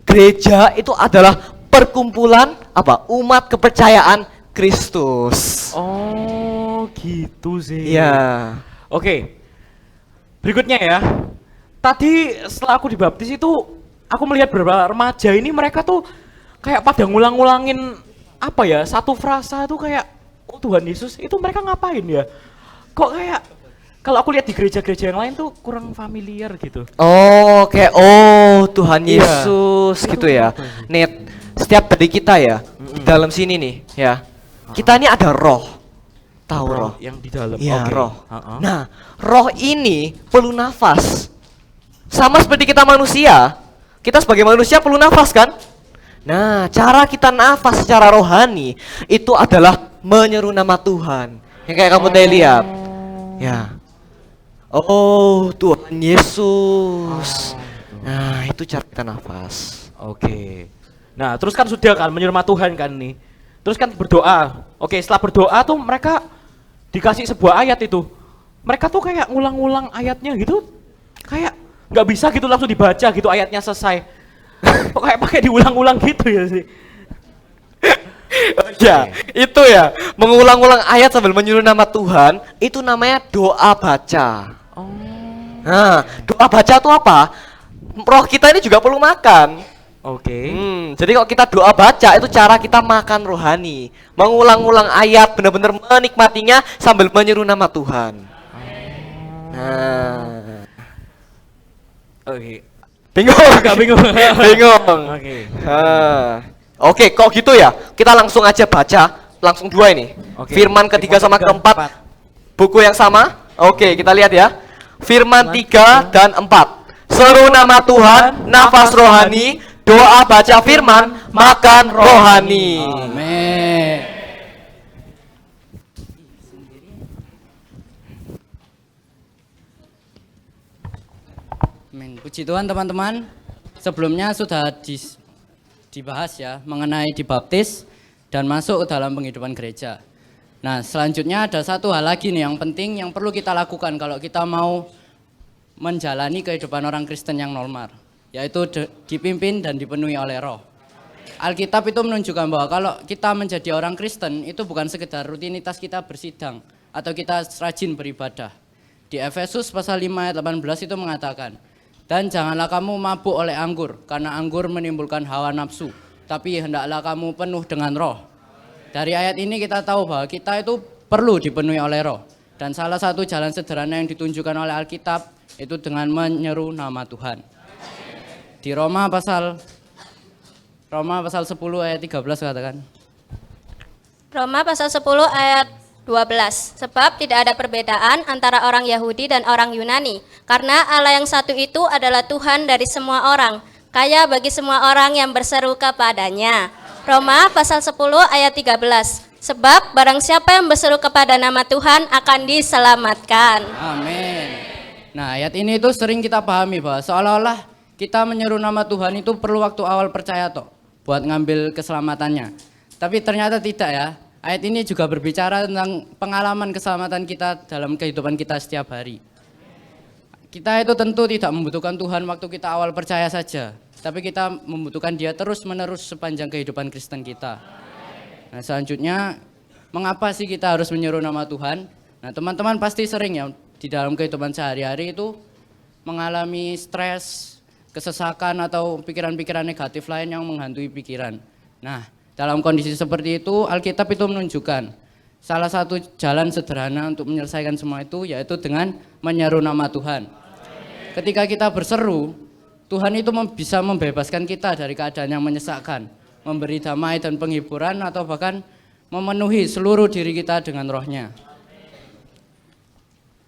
Gereja itu adalah perkumpulan umat kepercayaan Kristus. Oh, gitu sih. Iya. Oke. Berikutnya ya. Tadi setelah aku dibaptis itu aku melihat beberapa remaja ini, mereka tuh kayak pada ngulang-ngulangin satu frasa tuh kayak oh Tuhan Yesus, itu mereka ngapain ya? Kok kayak kalau aku lihat di gereja-gereja yang lain tuh kurang familiar gitu. Oh, kayak Tuhan Iya. Yesus gitu ya. Net, setiap dari kita ya, di dalam sini nih ya. Kita ini ada roh. Tahu roh? Yang di dalam. Iya, Oke. roh. Nah, roh ini perlu nafas. Sama seperti kita manusia. Kita sebagai manusia perlu nafas kan? Nah, cara kita nafas secara rohani itu adalah menyeru nama Tuhan. Yang kayak kamu tadi lihat. Ya. Oh, Tuhan Yesus. Nah, itu cara kita nafas. Oke. Nah, terus kan sudah kan menyeru nama Tuhan kan nih. Terus kan berdoa. Oke, setelah berdoa tuh mereka dikasih sebuah ayat itu. Mereka tuh kayak ngulang-ngulang ayatnya gitu. Kayak nggak bisa gitu langsung dibaca gitu ayatnya selesai. Kok kayak pakai diulang-ulang gitu ya sih. Ya, itu ya. Mengulang-ulang ayat sambil menyuruh nama Tuhan, itu namanya doa baca. Nah, doa baca itu apa? Roh kita ini juga perlu makan. Oke. Jadi kalau kita doa baca itu cara kita makan rohani, mengulang-ulang ayat, benar-benar menikmatinya sambil menyeru nama Tuhan. Nah, Oke. bingung? Agak bingung. Bingung. Oke. Oke, kok gitu ya? Kita langsung aja baca, langsung dua ini. Oke. Firman ketiga sama keempat, buku yang sama. Oke, kita lihat ya. Firman 3 dan 4. Seru nama Tuhan, nafas rohani, doa baca firman, makan rohani. Amin. Amin. Puji Tuhan teman-teman. Sebelumnya sudah dibahas ya mengenai dibaptis dan masuk ke dalam penghidupan gereja. Nah, selanjutnya ada satu hal lagi nih yang penting yang perlu kita lakukan kalau kita mau menjalani kehidupan orang Kristen yang normal. yaitu dipimpin dan dipenuhi oleh Roh. Alkitab itu menunjukkan bahwa kalau kita menjadi orang Kristen itu bukan sekedar rutinitas kita bersidang atau kita rajin beribadah. Di Efesus pasal 5 ayat 18 itu mengatakan, dan janganlah kamu mabuk oleh anggur, karena anggur menimbulkan hawa nafsu, tapi hendaklah kamu penuh dengan Roh. Dari ayat ini kita tahu bahwa kita itu perlu dipenuhi oleh Roh. Dan salah satu jalan sederhana yang ditunjukkan oleh Alkitab itu dengan menyeru nama Tuhan. Di Roma pasal 10 ayat 13 katakan. Roma pasal 10 ayat 12. Sebab tidak ada perbedaan antara orang Yahudi dan orang Yunani, karena Allah yang satu itu adalah Tuhan dari semua orang, kaya bagi semua orang yang berseru kepadanya. Roma pasal 10 ayat 13. Sebab barang siapa yang berseru kepada nama Tuhan akan diselamatkan. Amin. Nah, ayat ini itu sering kita pahami bahwa seolah-olah kita menyeru nama Tuhan itu perlu waktu awal percaya toh, buat ngambil keselamatannya. Tapi ternyata tidak ya. Ayat ini juga berbicara tentang pengalaman keselamatan kita dalam kehidupan kita setiap hari. Kita itu tentu tidak membutuhkan Tuhan waktu kita awal percaya saja, tapi kita membutuhkan Dia terus-menerus sepanjang kehidupan Kristen kita. Nah, selanjutnya, mengapa sih kita harus menyeru nama Tuhan? Nah, teman-teman pasti sering ya di dalam kehidupan sehari-hari itu mengalami stres, kesesakan atau pikiran-pikiran negatif lain yang menghantui pikiran. Nah, dalam kondisi seperti itu, Alkitab itu menunjukkan salah satu jalan sederhana untuk menyelesaikan semua itu yaitu dengan menyeru nama Tuhan. Ketika kita berseru, Tuhan itu bisa membebaskan kita dari keadaan yang menyesakkan, memberi damai dan penghiburan atau bahkan memenuhi seluruh diri kita dengan Roh-Nya.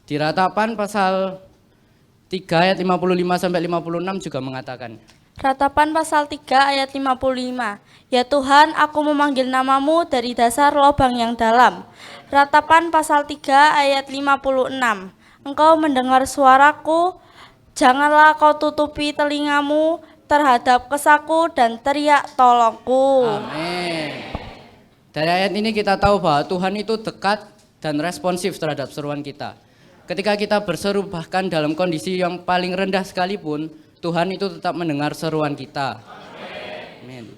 Di Ratapan pasal 3 ayat 55-56 juga mengatakan. Ratapan pasal 3 ayat 55. Ya Tuhan, aku memanggil namamu dari dasar lubang yang dalam. Ratapan pasal 3 ayat 56. Engkau mendengar suaraku, janganlah kau tutupi telingamu terhadap kesaku dan teriak tolongku. Amin. Dari ayat ini kita tahu bahwa Tuhan itu dekat dan responsif terhadap seruan kita. Ketika kita berseru bahkan dalam kondisi yang paling rendah sekalipun, Tuhan itu tetap mendengar seruan kita. Amin.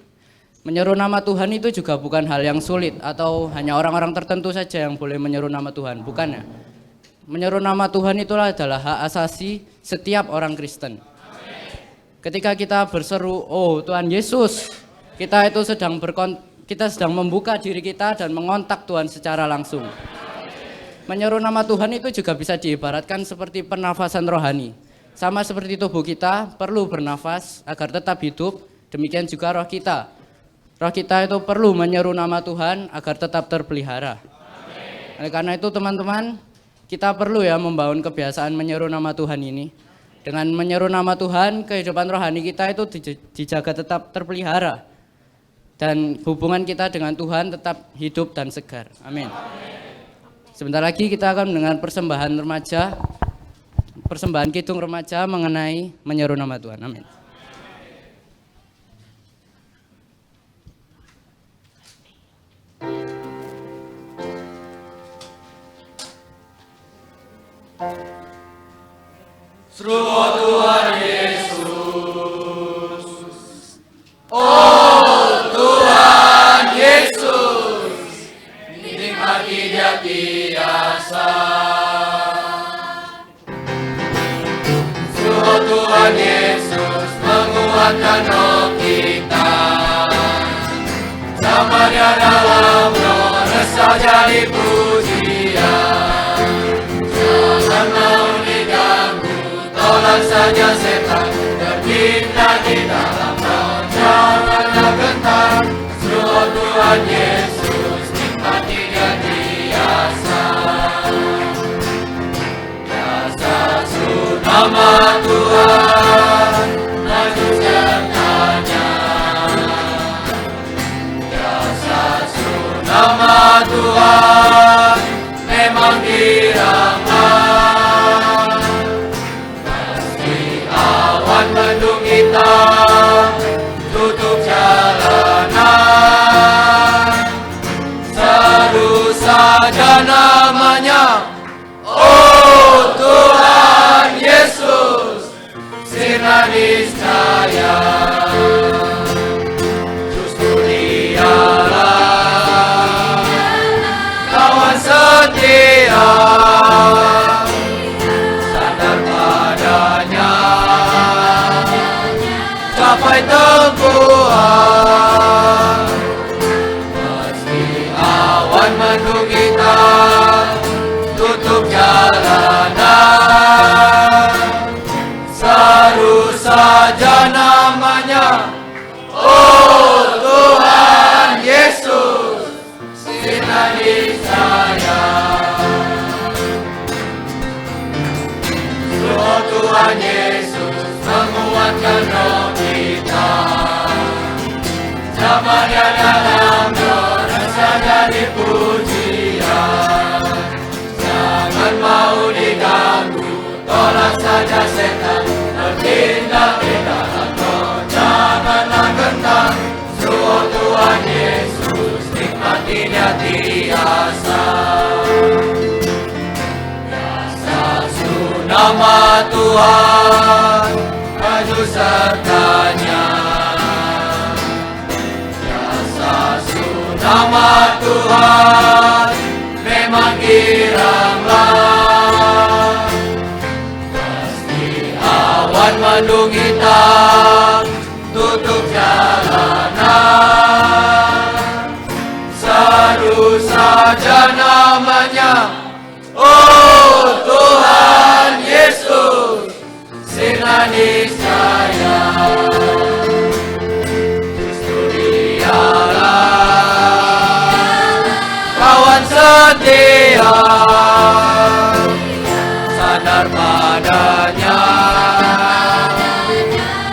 Menyeru nama Tuhan itu juga bukan hal yang sulit atau hanya orang-orang tertentu saja yang boleh menyeru nama Tuhan, bukan ya? Menyeru nama Tuhan itulah adalah hak asasi setiap orang Kristen. Ketika kita berseru, oh Tuhan Yesus, kita itu kita sedang membuka diri kita dan mengontak Tuhan secara langsung. Menyeru nama Tuhan itu juga bisa diibaratkan seperti pernafasan rohani. Sama seperti tubuh kita perlu bernafas agar tetap hidup, demikian juga roh kita. Roh kita itu perlu menyeru nama Tuhan agar tetap terpelihara. Oleh karena itu teman-teman, kita perlu ya membangun kebiasaan menyeru nama Tuhan ini. Dengan menyeru nama Tuhan, kehidupan rohani kita itu dijaga tetap terpelihara. Dan hubungan kita dengan Tuhan tetap hidup dan segar. Amin. Sebentar lagi kita akan mendengar persembahan kidung remaja mengenai menyeru nama Tuhan. Amin. Seru Tuhan Yesus, oh Tuhan Yesus, nikmati Dia biasa. Seru Tuhan Yesus, menguatkan roh kita. Zamannya dalam roh, resah jadi pujian. Jangan mau diganggu, tolak saja setan, terpindah di dalam roh, janganlah gentar. Seru Tuhan Yesus, nikmati Dia biasa. Biasa seru nama Tuhan, maju sertanya. Biasa seru nama Tuhan, memang dirahmat. Awan mendung hitam tutup jalanan, seru saja namanya, oh Tuhan Yesus, saya. Justru dialah kawan setia, sandar padanya capai tempuhan. Meski awan mendung hitam tutup jalanan, seru saja namanya, oh Tuhan Yesus, sinari saya. Oh Tuhan Yesus, menguatkan roh kita. Zamannya dalam doa saja dipujian. Jangan mau diganggu, tolak saja setan, bertindak di dalam roh, janganlah gentar. Suruh Tuhan Yesus, nikmatinya tiasa. Nama Tuhan, maju sertanya. Biasa nama Tuhan, memang giranglah. Pasti awan mendung hitam tutup jalanan. Seru saja namanya, oh Tuhan Yesus, sinari saya. Justru dialah kawan setia, sandar padanya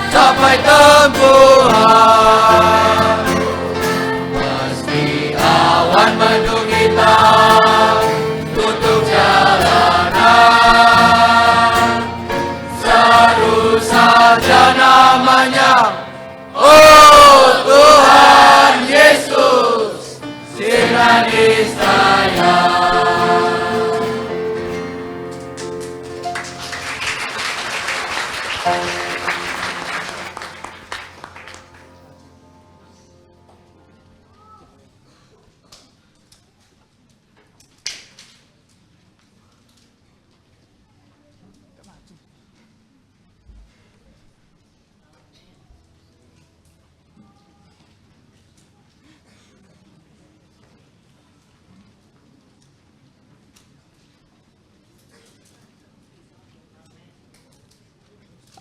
capai tempuhan. Meski awan mendung hitam tutup jalanan, seru saja namanya, oh Tuhan Yesus, sinari saya.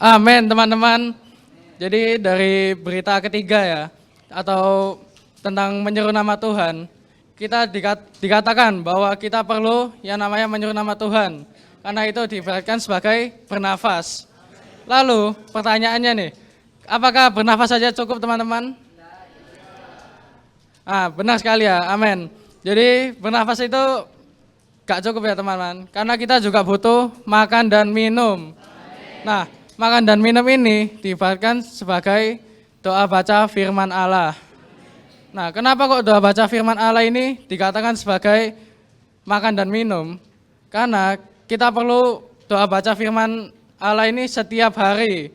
Amin teman-teman. Jadi dari berita ketiga ya, atau tentang menyeru nama Tuhan, kita dikatakan bahwa kita perlu yang namanya menyeru nama Tuhan. Karena itu diibaratkan sebagai bernafas. Lalu pertanyaannya nih, apakah bernafas saja cukup teman-teman? Benar sekali ya, amin. Jadi bernafas itu gak cukup ya teman-teman, karena kita juga butuh makan dan minum. Nah, makan dan minum ini diibaratkan sebagai doa baca firman Allah. Nah, kenapa kok doa baca firman Allah ini dikatakan sebagai makan dan minum? Karena kita perlu doa baca firman Allah ini setiap hari.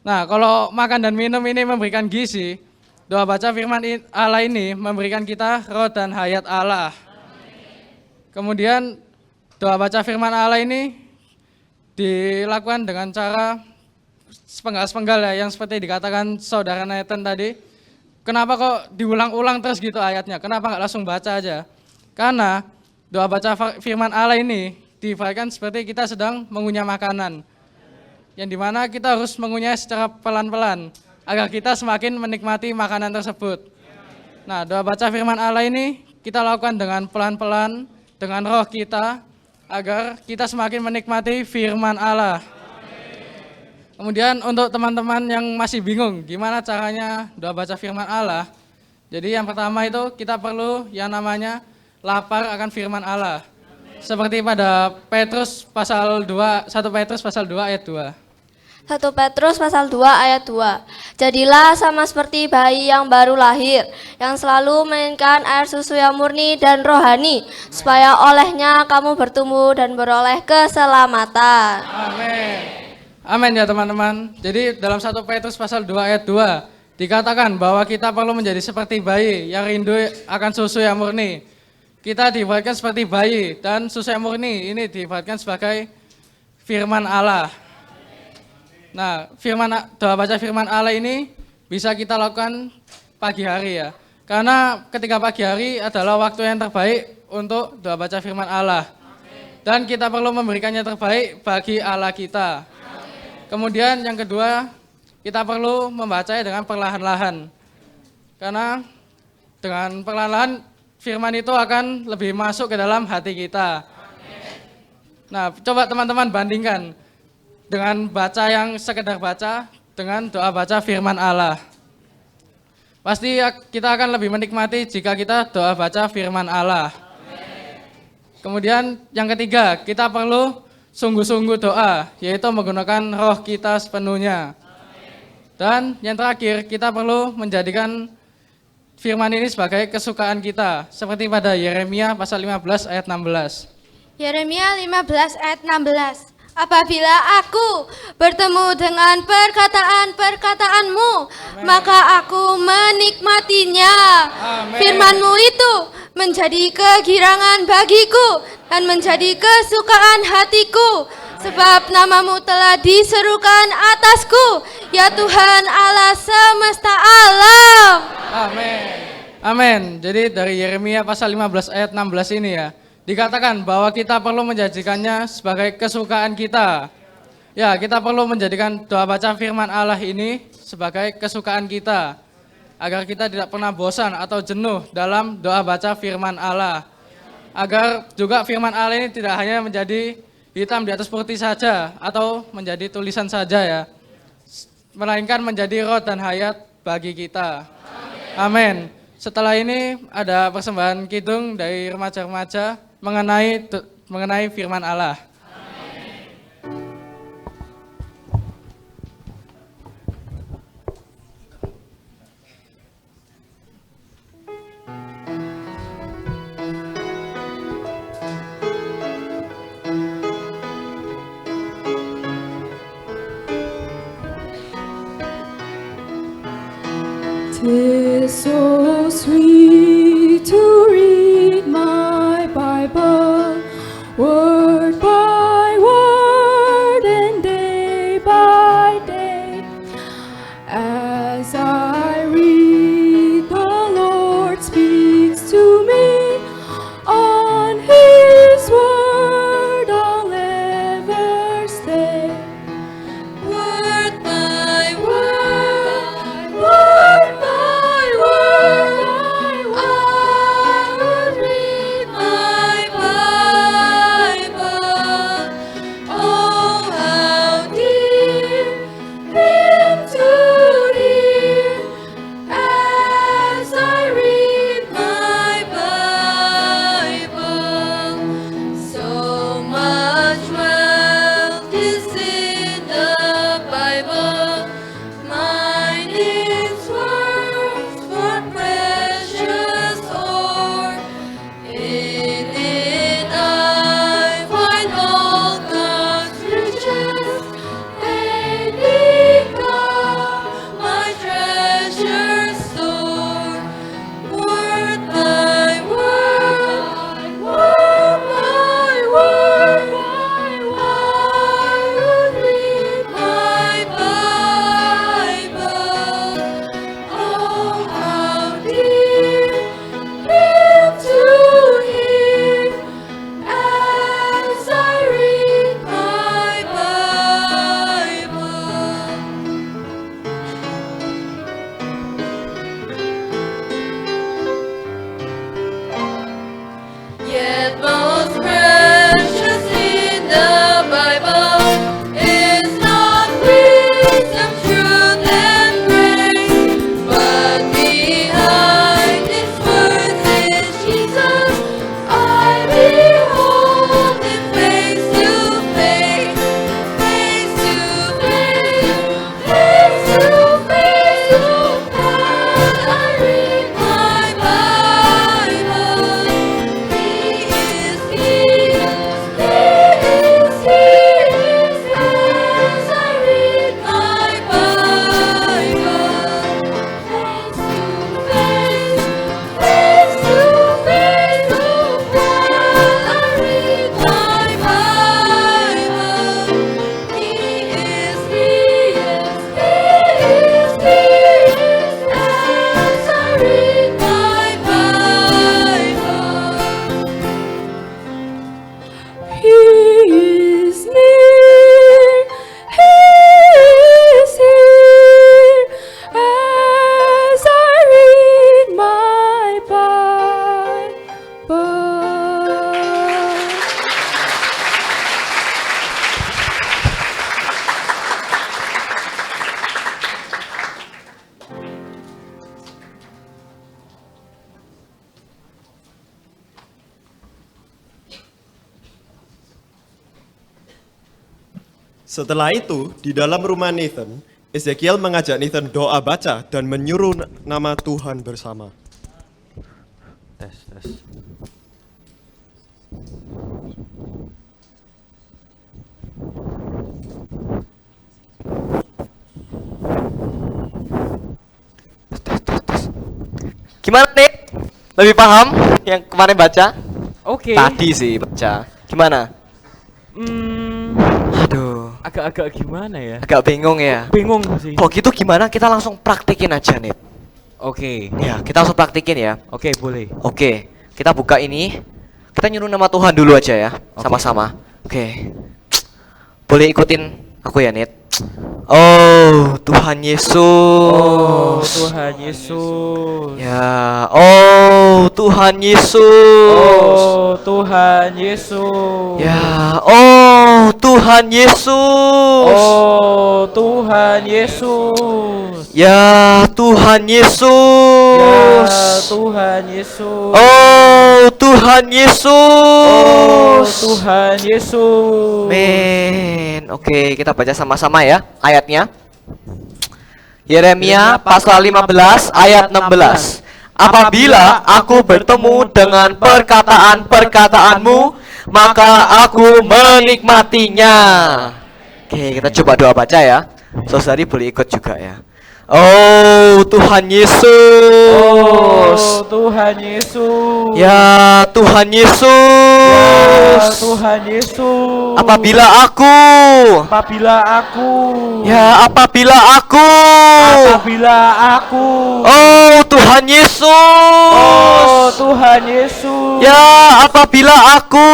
Nah, kalau makan dan minum ini memberikan gizi, doa baca firman Allah ini memberikan kita roh dan hayat Allah. Kemudian doa baca firman Allah ini dilakukan dengan cara sepenggal-sepenggal ya, yang seperti dikatakan saudara Nathan tadi. Kenapa kok diulang-ulang terus gitu ayatnya? Kenapa nggak langsung baca aja? Karena doa baca firman Allah ini diibaratkan seperti kita sedang mengunyah makanan, yang dimana kita harus mengunyah secara pelan-pelan agar kita semakin menikmati makanan tersebut. Nah, doa baca firman Allah ini kita lakukan dengan pelan-pelan, dengan roh kita, agar kita semakin menikmati firman Allah. Kemudian untuk teman-teman yang masih bingung gimana caranya doa baca firman Allah, jadi yang pertama itu kita perlu yang namanya lapar akan firman Allah. Seperti pada Petrus pasal 2, 1 Petrus pasal 2 ayat 2. 1 Petrus pasal 2 ayat 2. Jadilah sama seperti bayi yang baru lahir, yang selalu menginginkan air susu yang murni dan rohani, supaya olehnya kamu bertumbuh dan beroleh keselamatan. Amin. Amin ya teman-teman. Jadi dalam 1 Petrus pasal 2 ayat 2 dikatakan bahwa kita perlu menjadi seperti bayi yang rindu akan susu yang murni. Kita diibaratkan seperti bayi dan susu yang murni ini diibaratkan sebagai firman Allah. Nah, doa baca firman Allah ini bisa kita lakukan pagi hari ya. Karena ketika pagi hari adalah waktu yang terbaik untuk doa baca firman Allah. Dan kita perlu memberikannya terbaik bagi Allah kita. Kemudian yang kedua, kita perlu membacanya dengan perlahan-lahan. Karena dengan perlahan-lahan firman itu akan lebih masuk ke dalam hati kita. Nah, coba teman-teman bandingkan dengan baca yang sekedar baca dengan doa baca firman Allah. Pasti kita akan lebih menikmati jika kita doa baca firman Allah. Kemudian yang ketiga, kita perlu sungguh-sungguh doa, yaitu menggunakan roh kita sepenuhnya. Dan yang terakhir, kita perlu menjadikan firman ini sebagai kesukaan kita, seperti pada Yeremia pasal 15 ayat 16. Yeremia 15 ayat 16. Apabila aku bertemu dengan perkataan-perkataanmu, maka aku menikmatinya. Firman-Mu itu menjadi kegirangan bagiku dan menjadi kesukaan hatiku. Sebab nama-Mu telah diserukan atasku, ya Tuhan Allah semesta alam. Amin. Amin. Jadi dari Yeremia pasal 15 ayat 16 ini ya, dikatakan bahwa kita perlu menjadikannya sebagai kesukaan kita. Ya, kita perlu menjadikan doa baca firman Allah ini sebagai kesukaan kita. Agar kita tidak pernah bosan atau jenuh dalam doa baca firman Allah. Agar juga firman Allah ini tidak hanya menjadi hitam di atas putih saja atau menjadi tulisan saja ya. Melainkan menjadi roh dan hayat bagi kita. Amin. Setelah ini ada persembahan kidung dari remaja-remaja mengenai firman Allah. Tis so sweet to read my Bible, word by word and day by day. As I read, the Lord speaks to me. On His word I'll ever stay. Word by word, word by word, I will read my Bible. Oh, how dear Him to hear Setelah itu, di dalam rumah Nathan, Ezekiel mengajak Nathan doa baca dan menyuruh nama Tuhan bersama. Tes. Gimana nih? Lebih paham yang kemarin baca? Oke. Tadi sih baca. Gimana? Aduh. Agak-agak gimana ya? Agak bingung ya? Bingung sih. Kalau gitu gimana kita langsung praktikin aja nih? Oke. Ya, kita langsung praktikin ya. Oke, boleh. Oke, kita buka ini. Kita nyuruh nama Tuhan dulu aja ya, sama-sama. Oke. Boleh ikutin aku ya, Nit? Oh, Tuhan Yesus. Oh, Tuhan Yesus. Ya, oh Tuhan Yesus. Oh, Tuhan Yesus. Ya, oh Tuhan Yesus. Oh, Tuhan Yesus. Ya, Tuhan Yesus. Ya, Tuhan Yesus. Oh, Tuhan Yesus. Oh, Tuhan Yesus. Men. Oke, kita baca sama-sama ya ayatnya. Yeremia pasal 15 ayat 16. Apabila aku bertemu dengan perkataan-perkataanmu, maka aku menikmatinya. Oke, kita coba doa baca ya. Saudari boleh ikut juga ya. Oh Tuhan Yesus. Oh, Tuhan Yesus. Ya Tuhan Yesus. Ya, Tuhan Yesus. Apabila aku Ya apabila aku Oh Tuhan Yesus. Oh, Tuhan Yesus. Ya apabila aku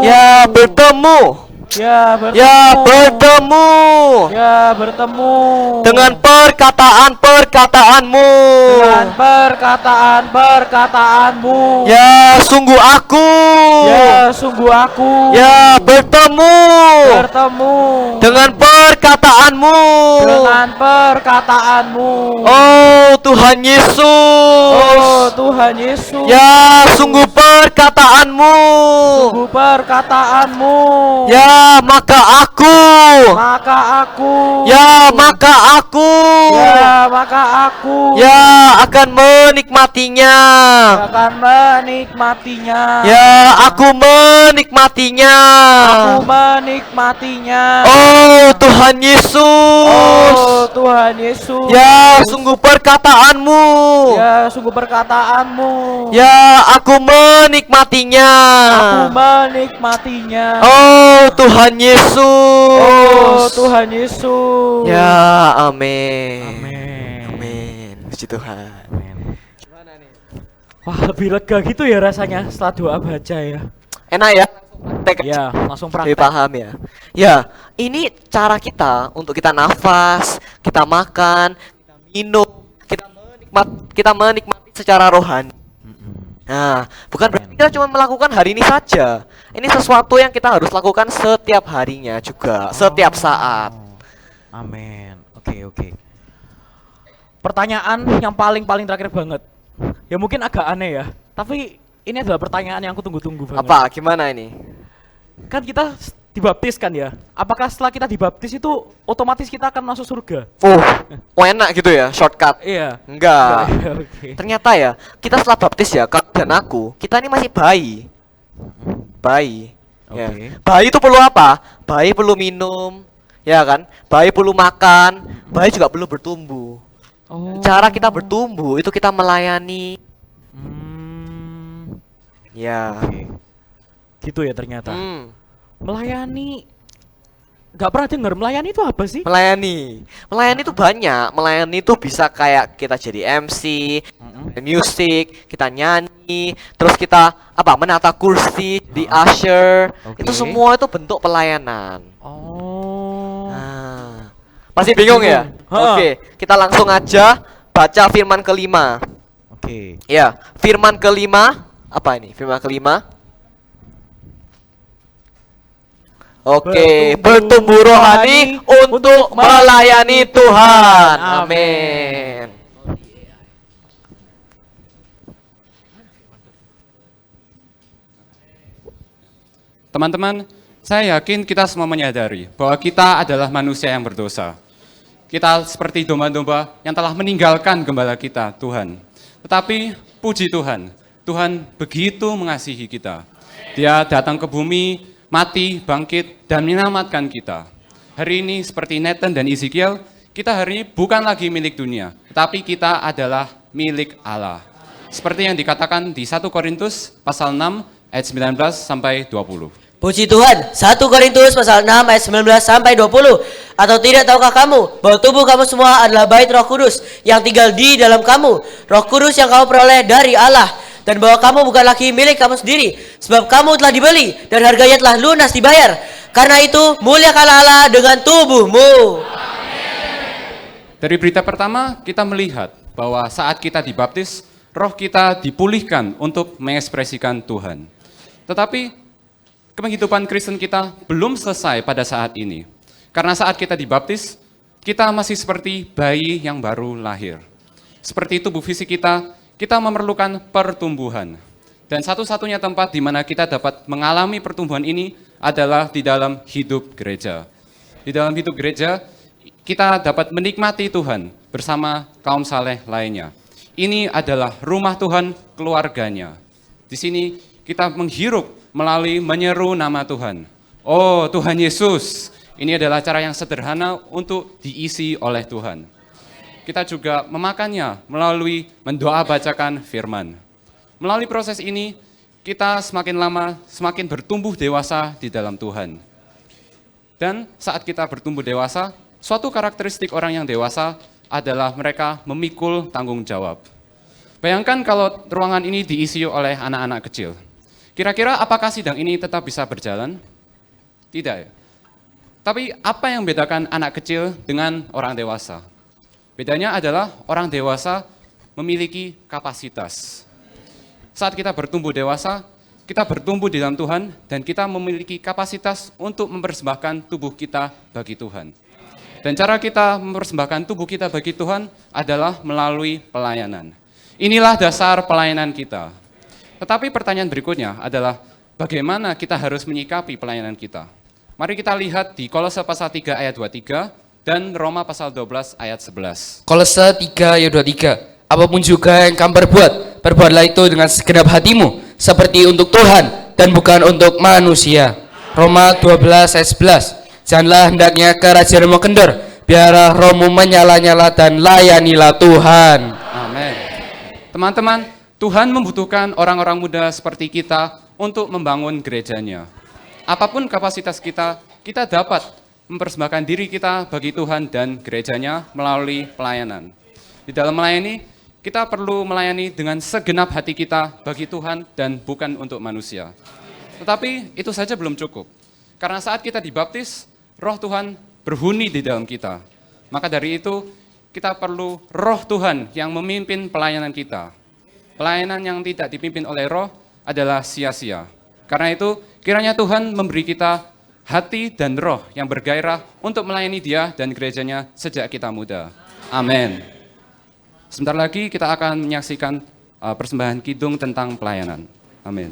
Ya bertemu Ya bertemu dengan perkataan-perkataanmu. Ya sungguh aku Ya bertemu dengan perkataanmu. Oh Tuhan Yesus. Ya sungguh perkataanmu. Ya maka aku Ya akan menikmatinya. Ya aku menikmatinya. Oh Tuhan Yesus. Ya sungguh perkataanmu. Ya aku menikmatinya. Oh Tuhan Yesus. Ya amin. Puji Tuhan. Wah, lebih lega gitu ya rasanya setelah doa baca ya. Enak ya? Ya, langsung Lebih praktek. paham ya. Ya, ini cara kita untuk kita nafas, kita makan, kita minum, kita menikmati secara rohani. Nah, bukan berarti kita cuma melakukan hari ini saja. Ini sesuatu yang kita harus lakukan setiap harinya juga, setiap saat. Amin. Oke. Pertanyaan yang paling terakhir banget. Ya mungkin agak aneh ya, tapi ini adalah pertanyaan yang aku tunggu-tunggu banget. Apa? Gimana ini? Kan kita dibaptis kan ya? Apakah setelah kita dibaptis itu otomatis kita akan masuk surga? Enak gitu ya, shortcut. Iya. Enggak. Oke. Ternyata ya, kita setelah baptis ya, kamu dan aku, kita ini masih bayi. Bayi. Ya. Bayi itu perlu apa? Bayi perlu minum, ya kan? Bayi perlu makan, bayi juga perlu bertumbuh. Cara kita bertumbuh itu kita melayani. Ya. Gitu ya ternyata. Melayani. Gak pernah denger melayani itu apa sih? Melayani itu banyak. Melayani itu bisa kayak kita jadi MC, musik, kita nyanyi, terus kita menata kursi, di usher. Itu semua itu bentuk pelayanan. Nah, masih bingung ya? Oke, kita langsung aja baca firman kelima. Ya, firman kelima apa ini? Firman kelima. Oke, bertumbuh rohani untuk melayani Tuhan. Amin. Teman-teman, Saya yakin kita semua menyadari bahwa kita adalah manusia yang berdosa. Kita seperti domba-domba yang telah meninggalkan gembala kita, Tuhan. Tetapi puji Tuhan, Tuhan begitu mengasihi kita. Dia datang ke bumi, mati, bangkit, dan menyelamatkan kita. Hari ini seperti Nathan dan Ezekiel, kita hari ini bukan lagi milik dunia, tetapi kita adalah milik Allah. Seperti yang dikatakan di 1 Korintus pasal 6 ayat 19 sampai 20. Puji Tuhan, 1 Korintus pasal 6 ayat 19 sampai 20. Atau tidak tahukah kamu bahwa tubuh kamu semua adalah bait Roh Kudus yang tinggal di dalam kamu, Roh Kudus yang kamu peroleh dari Allah, dan bahwa kamu bukan lagi milik kamu sendiri, sebab kamu telah dibeli dan harganya telah lunas dibayar. Karena itu muliakanlah Allah dengan tubuhmu. Dari berita pertama kita melihat bahwa saat kita dibaptis, roh kita dipulihkan untuk mengekspresikan Tuhan. Tetapi kehidupan Kristen kita belum selesai pada saat ini. Karena saat kita dibaptis, kita masih seperti bayi yang baru lahir. Seperti tubuh fisik kita memerlukan pertumbuhan. Dan satu-satunya tempat di mana kita dapat mengalami pertumbuhan ini adalah di dalam hidup gereja. Di dalam hidup gereja, kita dapat menikmati Tuhan bersama kaum saleh lainnya. Ini adalah rumah Tuhan, keluarganya. Di sini kita menghirup melalui menyeru nama Tuhan. Oh Tuhan Yesus, ini adalah cara yang sederhana untuk diisi oleh Tuhan. Kita juga memakannya melalui mendoa bacakan firman. Melalui proses ini, kita semakin lama semakin bertumbuh dewasa di dalam Tuhan. Dan saat kita bertumbuh dewasa, suatu karakteristik orang yang dewasa adalah mereka memikul tanggung jawab. Bayangkan kalau ruangan ini diisi oleh anak-anak kecil. Kira-kira apakah sidang ini tetap bisa berjalan? Tidak ya. Tapi apa yang membedakan anak kecil dengan orang dewasa? Bedanya adalah orang dewasa memiliki kapasitas. Saat kita bertumbuh dewasa, kita bertumbuh di dalam Tuhan dan kita memiliki kapasitas untuk mempersembahkan tubuh kita bagi Tuhan. Dan cara kita mempersembahkan tubuh kita bagi Tuhan adalah melalui pelayanan. Inilah dasar pelayanan kita. Tetapi pertanyaan berikutnya adalah bagaimana kita harus menyikapi pelayanan kita? Mari kita lihat di Kolose pasal 3 ayat 23 dan Roma pasal 12 ayat 11. Kolose 3 ayat 23. Apapun juga yang kamu perbuatlah itu dengan segenap hatimu, seperti untuk Tuhan dan bukan untuk manusia. Roma 12 ayat 11. Janganlah hendaknya kerajaanmu kendor, biarlah rohmu menyala-nyala dan layanilah Tuhan. Amin. Teman-teman, Tuhan membutuhkan orang-orang muda seperti kita untuk membangun gerejanya. Apapun kapasitas kita, kita dapat mempersembahkan diri kita bagi Tuhan dan gerejanya melalui pelayanan. Di dalam melayani, kita perlu melayani dengan segenap hati kita bagi Tuhan dan bukan untuk manusia. Tetapi itu saja belum cukup. Karena saat kita dibaptis, Roh Tuhan berhuni di dalam kita. Maka dari itu, kita perlu Roh Tuhan yang memimpin pelayanan kita. Pelayanan yang tidak dipimpin oleh Roh adalah sia-sia. Karena itu, kiranya Tuhan memberi kita hati dan roh yang bergairah untuk melayani Dia dan gerejanya sejak kita muda. Amin. Sebentar lagi kita akan menyaksikan persembahan kidung tentang pelayanan. Amin.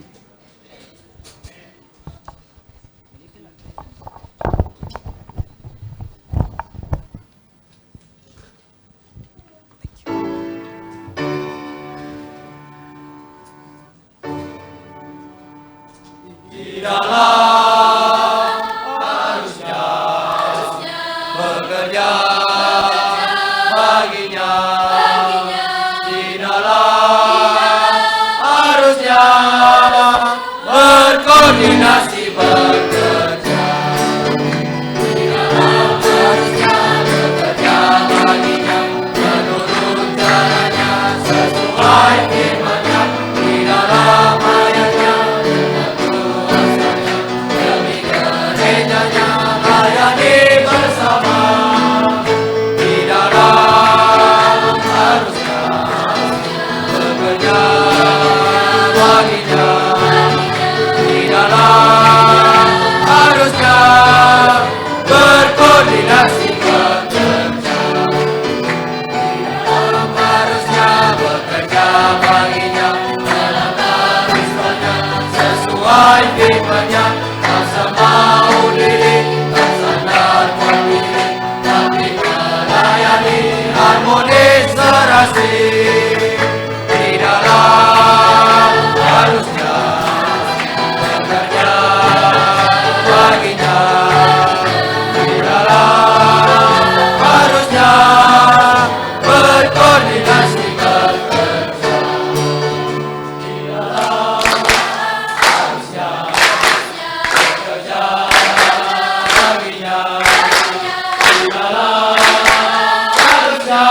Di dalam harusnya bekerja baginya. Di dalam harusnya berkoordinasi bekerja. Di dalam harusnya bekerja baginya, menurut caranya sesuai firman-Nya. Di dalam ayatnya dengan kuasanya demonstrasi di dalam harusnya bekerja baginya, di dalam harusnya berkoordinasi bekerja, di dalam harusnya bekerja baginya, di dalam harusnya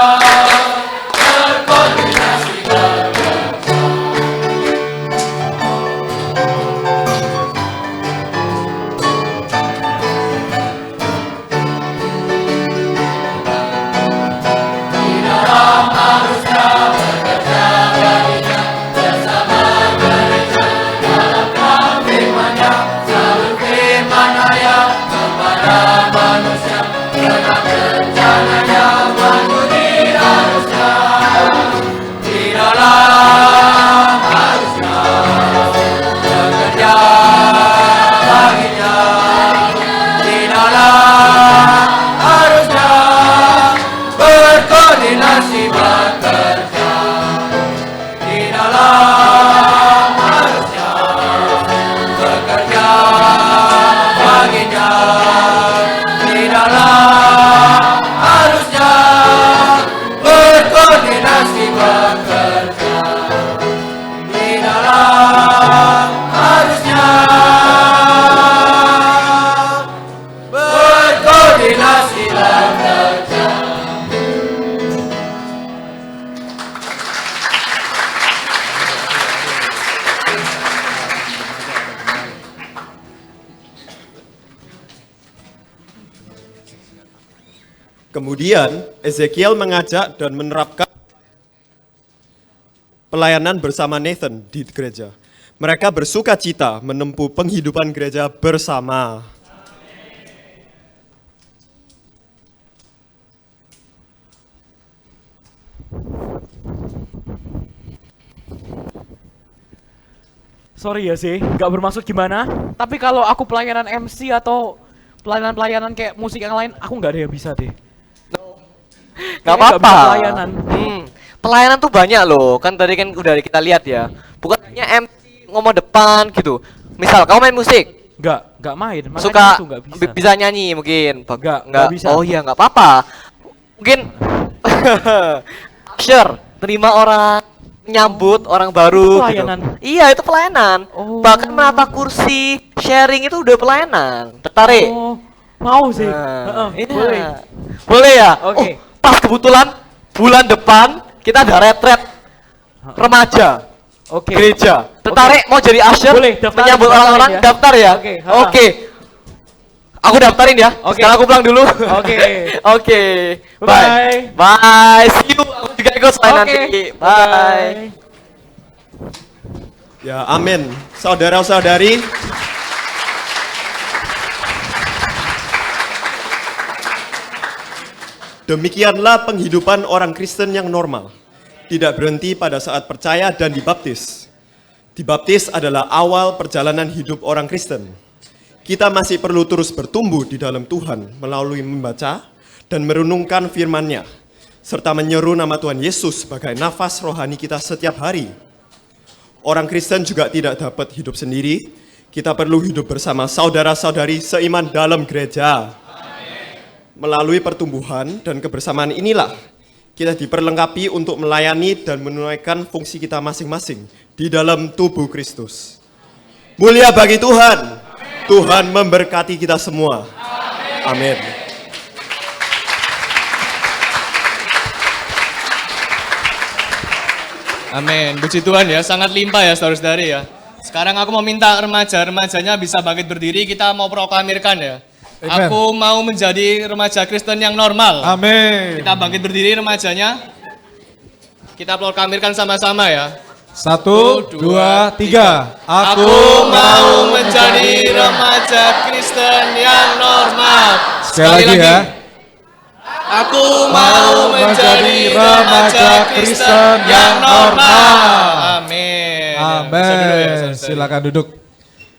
berkoordinasi bekerja. Di dalam harusnya bekerja baginya, bersama gereja dalam firman-Nya, selalu firman ayat kepada manusia, dalam rencananya menjadi harusnya. Di dalam harusnya bekerja baginya, di dalam harusnya berkoordinasi bekerja, di dalam harusnya bekerja baginya, di dalam harusnya berkoordinasi bekerja, di dalam harusnya berkoordinasi bekerja. Kemudian Ezekiel mengajak dan menerapkan pelayanan bersama Nathan di gereja. Mereka bersuka cita menempuh penghidupan gereja bersama. Sorry ya sih, nggak bermaksud gimana. Tapi kalau aku pelayanan MC atau pelayanan-pelayanan kayak musik yang lain, aku nggak ada yang bisa deh. Gak Kayaknya apa-apa. bisa pelayanan. Pelayanan tuh banyak loh. Kan tadi kan udah kita lihat ya. Bukan hanya MC ngomong depan gitu. Misal kamu main musik. Nggak main. Makanya Suka itu nggak bisa. bisa nyanyi mungkin. Nggak bisa. Oh iya nggak apa-apa. Mungkin usher terima orang, menyambut orang baru. Itu pelayanan. Gitu. Iya itu pelayanan. Bahkan menata kursi, sharing itu udah pelayanan. Tertarik? Mau sih. Iya. Boleh. Boleh ya? Oke. Pas kebetulan bulan depan kita ada retret remaja. Oke. Gereja. Tertarik mau jadi usher? Boleh, daftarin, menyambut daftarin orang-orang ya. daftar ya? Oke, Oke. Aku daftarin ya. Oke. Sekarang aku pulang dulu. Oke. Oke. Bye. Bye. See you. Aku juga ikut selain Oke. nanti. Bye. Ya, amin. Saudara-saudari, demikianlah penghidupan orang Kristen yang normal. Tidak berhenti pada saat percaya dan dibaptis. Dibaptis adalah awal perjalanan hidup orang Kristen. Kita masih perlu terus bertumbuh di dalam Tuhan melalui membaca dan merenungkan firman-Nya, serta menyeru nama Tuhan Yesus sebagai nafas rohani kita setiap hari. Orang Kristen juga tidak dapat hidup sendiri. Kita perlu hidup bersama saudara-saudari seiman dalam gereja. Melalui pertumbuhan dan kebersamaan inilah kita diperlengkapi untuk melayani dan menunaikan fungsi kita masing-masing di dalam tubuh Kristus. Mulia bagi Tuhan. Tuhan memberkati kita semua. Amin. Amin. Puji Tuhan ya, sangat limpah ya saudara-saudari ya. Sekarang aku mau minta remajanya bisa bangkit berdiri, kita mau proklamirkan ya. Amen. Aku mau menjadi remaja Kristen yang normal. Amin. Kita bangkit berdiri remajanya. Kita proklamirkan sama-sama ya. 1, 2, 3. Aku mau menjadi remaja Kristen yang normal. Sekali lagi ya. Aku mau menjadi remaja Kristen yang normal. Amin. Amin. Silakan duduk.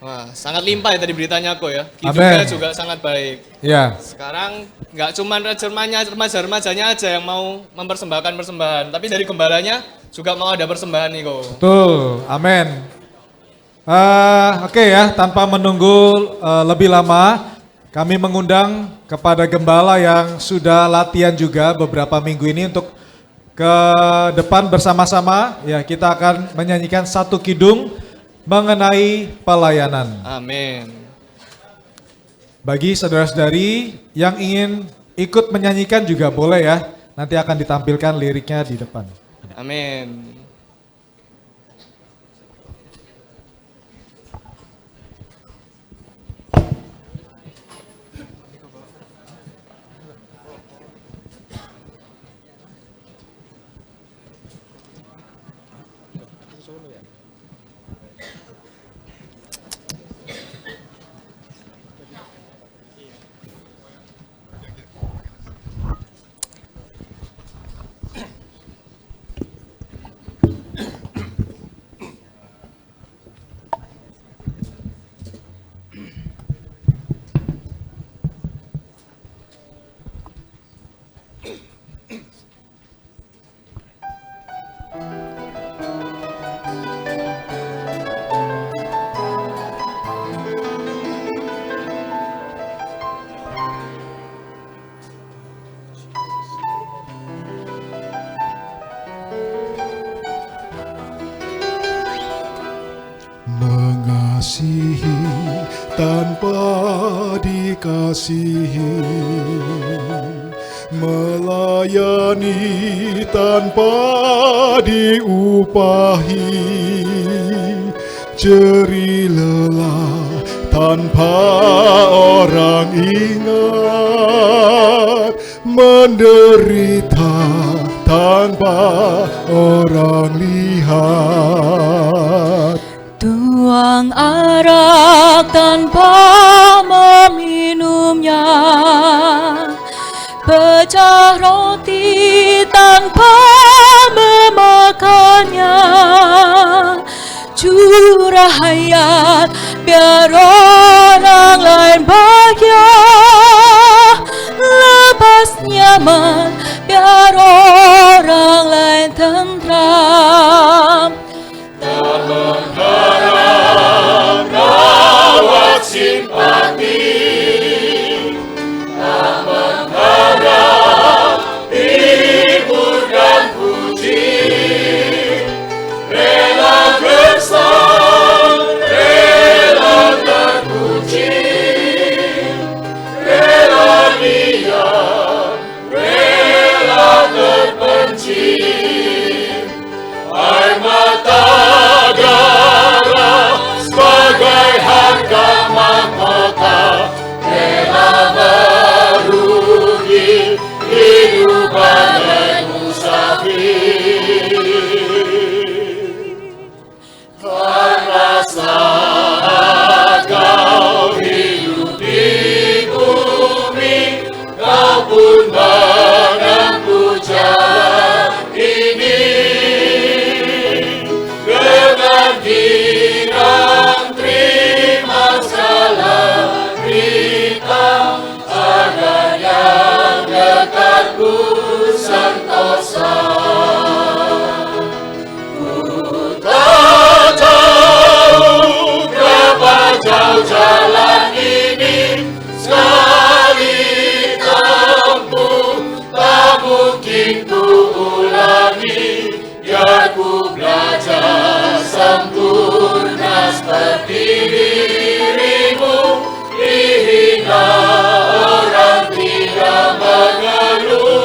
Wah, sangat limpah ya tadi beritanya kok ya. Hidupnya Amen. juga sangat baik. Ya. Sekarang nggak cuma remaja-remajanya aja yang mau mempersembahkan persembahan, tapi dari gembalanya juga mau ada persembahan nih kok. Betul, amin. Oke ya, tanpa menunggu lebih lama, kami mengundang kepada gembala yang sudah latihan juga beberapa minggu ini untuk ke depan bersama-sama. Ya, kita akan menyanyikan satu kidung mengenai pelayanan. Amin. Bagi saudara-saudari yang ingin ikut menyanyikan juga boleh ya. Nanti akan ditampilkan liriknya di depan. Amin. Mengasihi tanpa dikasihi, melayani tanpa diupahi, jerih lelah tanpa orang ingat, menderita tanpa orang lihat. Tuang arak tanpa meminumnya, pecah roti tanpa memakannya, curah hayat biar orang lain bahagia, lepas nyaman biar orang lain tentram. Tak mengharap rawat simpati, tak mengharap hibur dan puji, rela gersang, rela terpuji, rela diam, rela terbenci. Air mata darah sebagai harga mahkota, rela merugi hidup bagai musafir. Karena saat kau hidup di bumi, kau pun menempuh jalan ini. Girang terima segala berita, agar yang dekatku sentosa. Ku tak tahu berapa jauh jalan ini, sekali tempuh tak mungkin ku ulangi, biar ku belajar sempurna seperti dirimu, dihina orang tidak mengeluh.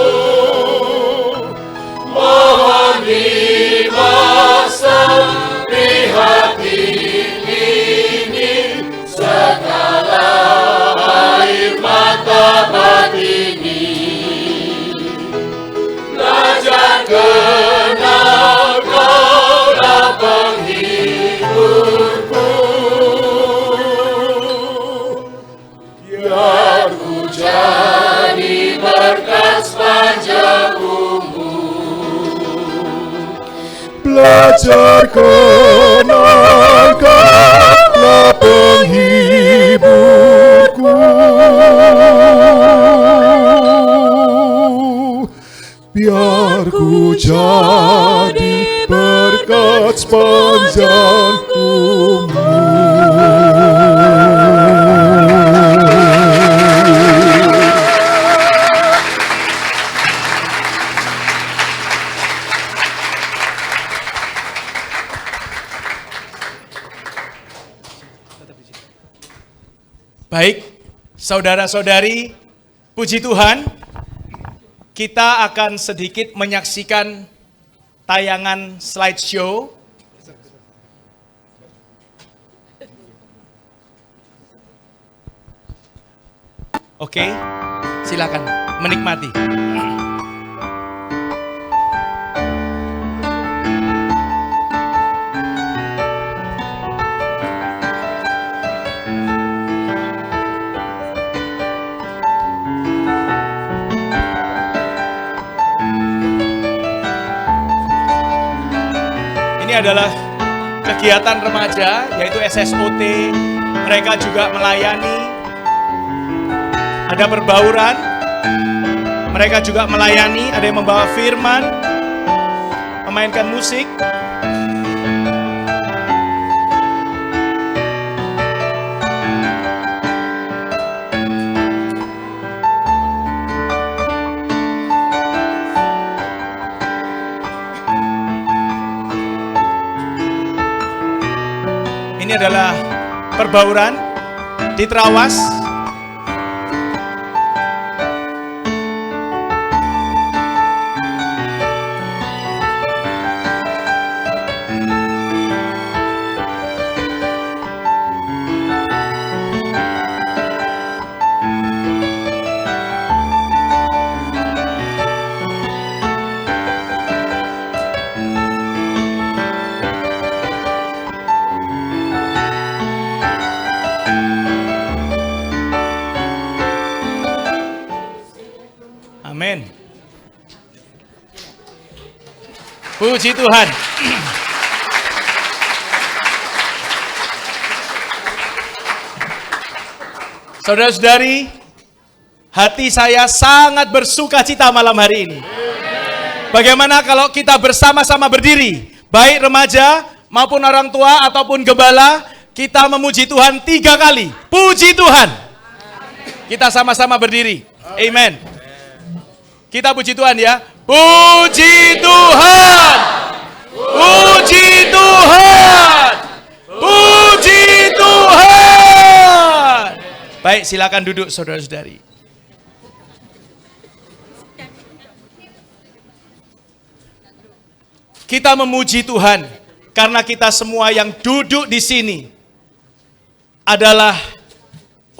Mohon dibasuh di hati ini segala air mata batini, belajar kenal Kaulah penghiburku, biar ku jadi berkat sepanjang umur. Belajar kenal Kaulah Dia penghiburku. Biar ku jadi berkat sepanjang umur. Baik, saudara-saudari, puji Tuhan, kita akan sedikit menyaksikan tayangan slideshow. Oke, silakan menikmati. Ini adalah kegiatan remaja, yaitu SSOT. Mereka juga melayani, ada perbauran. Mereka juga melayani, ada yang membawa firman, memainkan musik. Ini adalah perbauran di Trawas. Amin. Puji Tuhan. Saudara-saudari, hati saya sangat bersuka cita malam hari ini. Bagaimana kalau kita bersama-sama berdiri, baik remaja maupun orang tua ataupun gembala, kita memuji Tuhan 3 kali. Puji Tuhan. Kita sama-sama berdiri. Amen. Kita puji Tuhan ya. Puji Tuhan. Puji Tuhan. Puji Tuhan. Baik, silakan duduk saudara-saudari. Kita memuji Tuhan karena kita semua yang duduk di sini adalah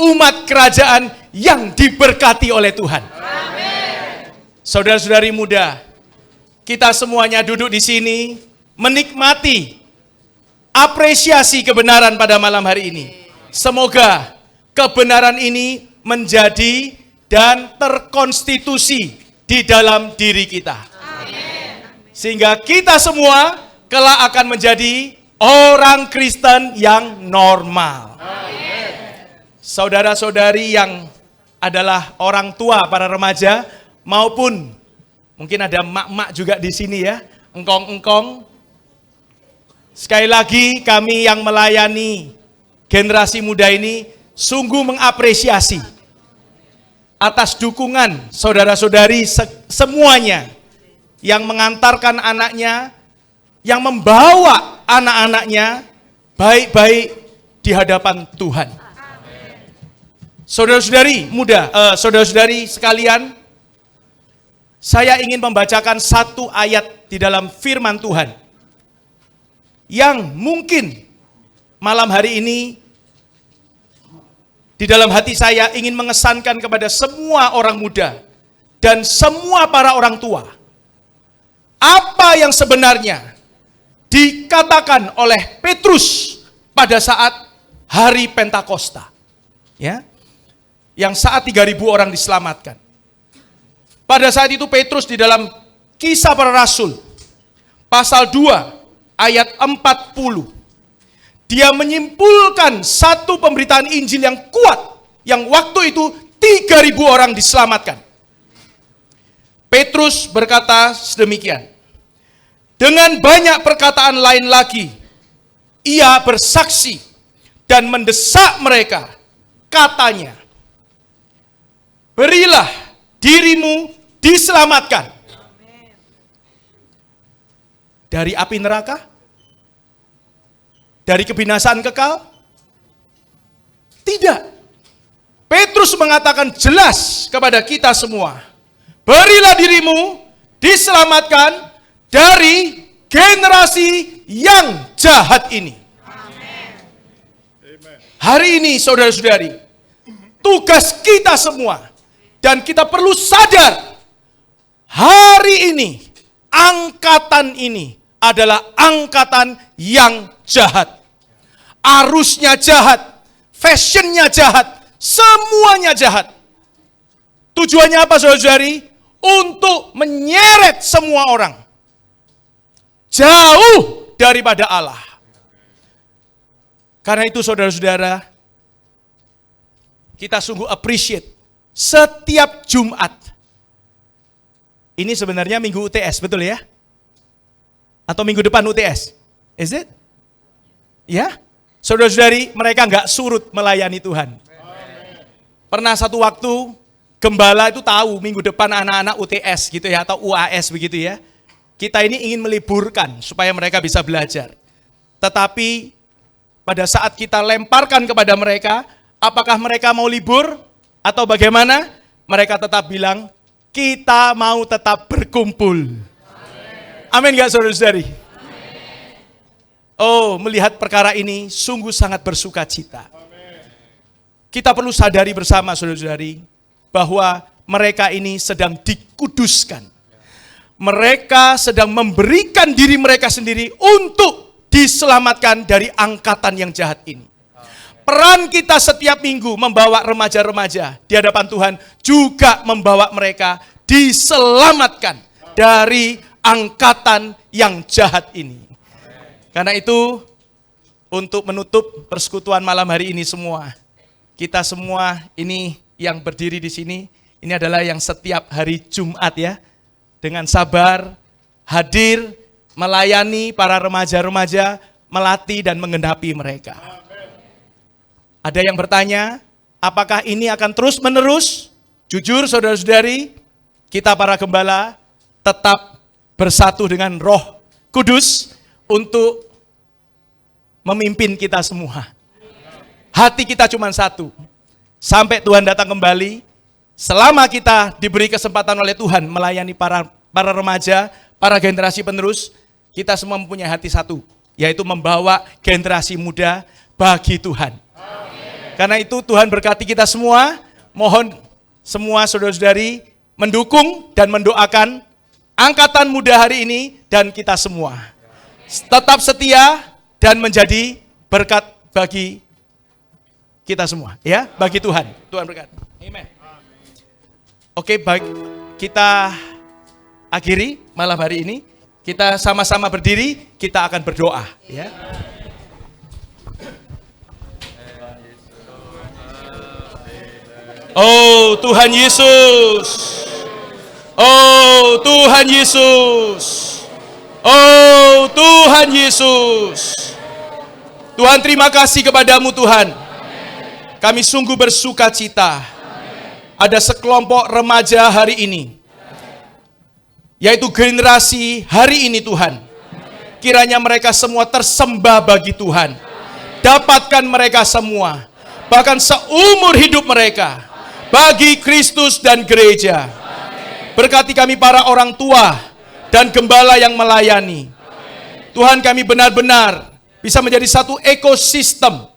umat kerajaan yang diberkati oleh Tuhan. Saudara-saudari muda, kita semuanya duduk di sini menikmati apresiasi kebenaran pada malam hari ini. Semoga kebenaran ini menjadi dan terkonstitusi di dalam diri kita. Sehingga kita semua kelak akan menjadi orang Kristen yang normal. Saudara-saudari yang adalah orang tua para remaja, maupun mungkin ada mak-mak juga di sini ya, engkong-engkong. Sekali lagi kami yang melayani generasi muda ini sungguh mengapresiasi atas dukungan saudara-saudari semuanya yang mengantarkan anaknya, yang membawa anak-anaknya baik-baik di hadapan Tuhan. Saudara-saudari muda, saudara-saudari sekalian, saya ingin membacakan satu ayat di dalam firman Tuhan yang mungkin malam hari ini di dalam hati saya ingin mengesankan kepada semua orang muda dan semua para orang tua. Apa yang sebenarnya dikatakan oleh Petrus pada saat hari Pentakosta. Ya. Yang saat 3.000 orang diselamatkan. Pada saat itu Petrus di dalam Kisah Para Rasul pasal 2 ayat 40. dia menyimpulkan satu pemberitaan Injil yang kuat, yang waktu itu 3.000 orang diselamatkan. Petrus berkata sedemikian. Dengan banyak perkataan lain lagi, ia bersaksi dan mendesak mereka, katanya, berilah dirimu diselamatkan. Dari api neraka? Dari kebinasaan kekal? Tidak. Petrus mengatakan jelas kepada kita semua, berilah dirimu diselamatkan dari generasi yang jahat ini. Hari ini saudara-saudari, tugas kita semua, dan kita perlu sadar, hari ini, angkatan ini adalah angkatan yang jahat. Arusnya jahat, fashionnya jahat, semuanya jahat. Tujuannya apa saudara-saudari? Untuk menyeret semua orang jauh daripada Allah. Karena itu saudara-saudara, kita sungguh appreciate setiap Jumat. Ini sebenarnya minggu UTS, betul ya? Atau minggu depan UTS? Is it? Ya? Saudara-saudari, mereka nggak surut melayani Tuhan. Pernah satu waktu, gembala itu tahu minggu depan anak-anak UTS gitu ya, atau UAS begitu ya. Kita ini ingin meliburkan supaya mereka bisa belajar. Tetapi pada saat kita lemparkan kepada mereka, apakah mereka mau libur atau bagaimana? Mereka tetap bilang, kita mau tetap berkumpul. Amin gak saudara-saudari? Oh, melihat perkara ini sungguh sangat bersuka cita. Kita perlu sadari bersama saudara-saudari, bahwa mereka ini sedang dikuduskan. Mereka sedang memberikan diri mereka sendiri untuk diselamatkan dari angkatan yang jahat ini. Peran kita setiap minggu membawa remaja-remaja di hadapan Tuhan juga membawa mereka diselamatkan dari angkatan yang jahat ini. Karena itu, untuk menutup persekutuan malam hari ini semua, kita semua ini yang berdiri di sini, ini adalah yang setiap hari Jumat ya, dengan sabar, hadir, melayani para remaja-remaja, melatih dan menggenapi mereka. Ada yang bertanya, apakah ini akan terus menerus? Jujur saudara-saudari, kita para gembala tetap bersatu dengan Roh Kudus untuk memimpin kita semua. Hati kita cuma satu. Sampai Tuhan datang kembali, selama kita diberi kesempatan oleh Tuhan melayani para remaja, para generasi penerus, kita semua mempunyai hati satu, yaitu membawa generasi muda bagi Tuhan. Karena itu Tuhan berkati kita semua, mohon semua saudara-saudari mendukung dan mendoakan angkatan muda hari ini dan kita semua. Tetap setia dan menjadi berkat bagi kita semua, ya, bagi Tuhan. Tuhan berkati. Amen. Oke, baik, kita akhiri malam hari ini. Kita sama-sama berdiri, kita akan berdoa, ya. Oh Tuhan Yesus, oh Tuhan Yesus, oh Tuhan Yesus. Tuhan, terima kasih kepadamu Tuhan. Kami sungguh bersuka cita. Ada sekelompok remaja hari ini, yaitu generasi hari ini Tuhan. Kiranya mereka semua tersembah bagi Tuhan. Dapatkan mereka semua, bahkan seumur hidup mereka, bagi Kristus dan gereja. Berkati kami para orang tua dan gembala yang melayani. Tuhan, kami benar-benar bisa menjadi satu ekosistem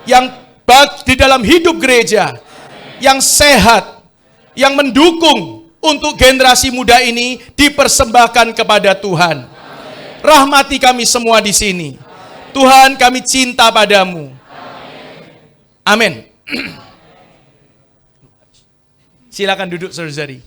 yang di dalam hidup gereja, yang sehat, yang mendukung untuk generasi muda ini dipersembahkan kepada Tuhan. Rahmati kami semua di sini. Tuhan, kami cinta padamu. Amin. Silakan duduk saudara-saudari.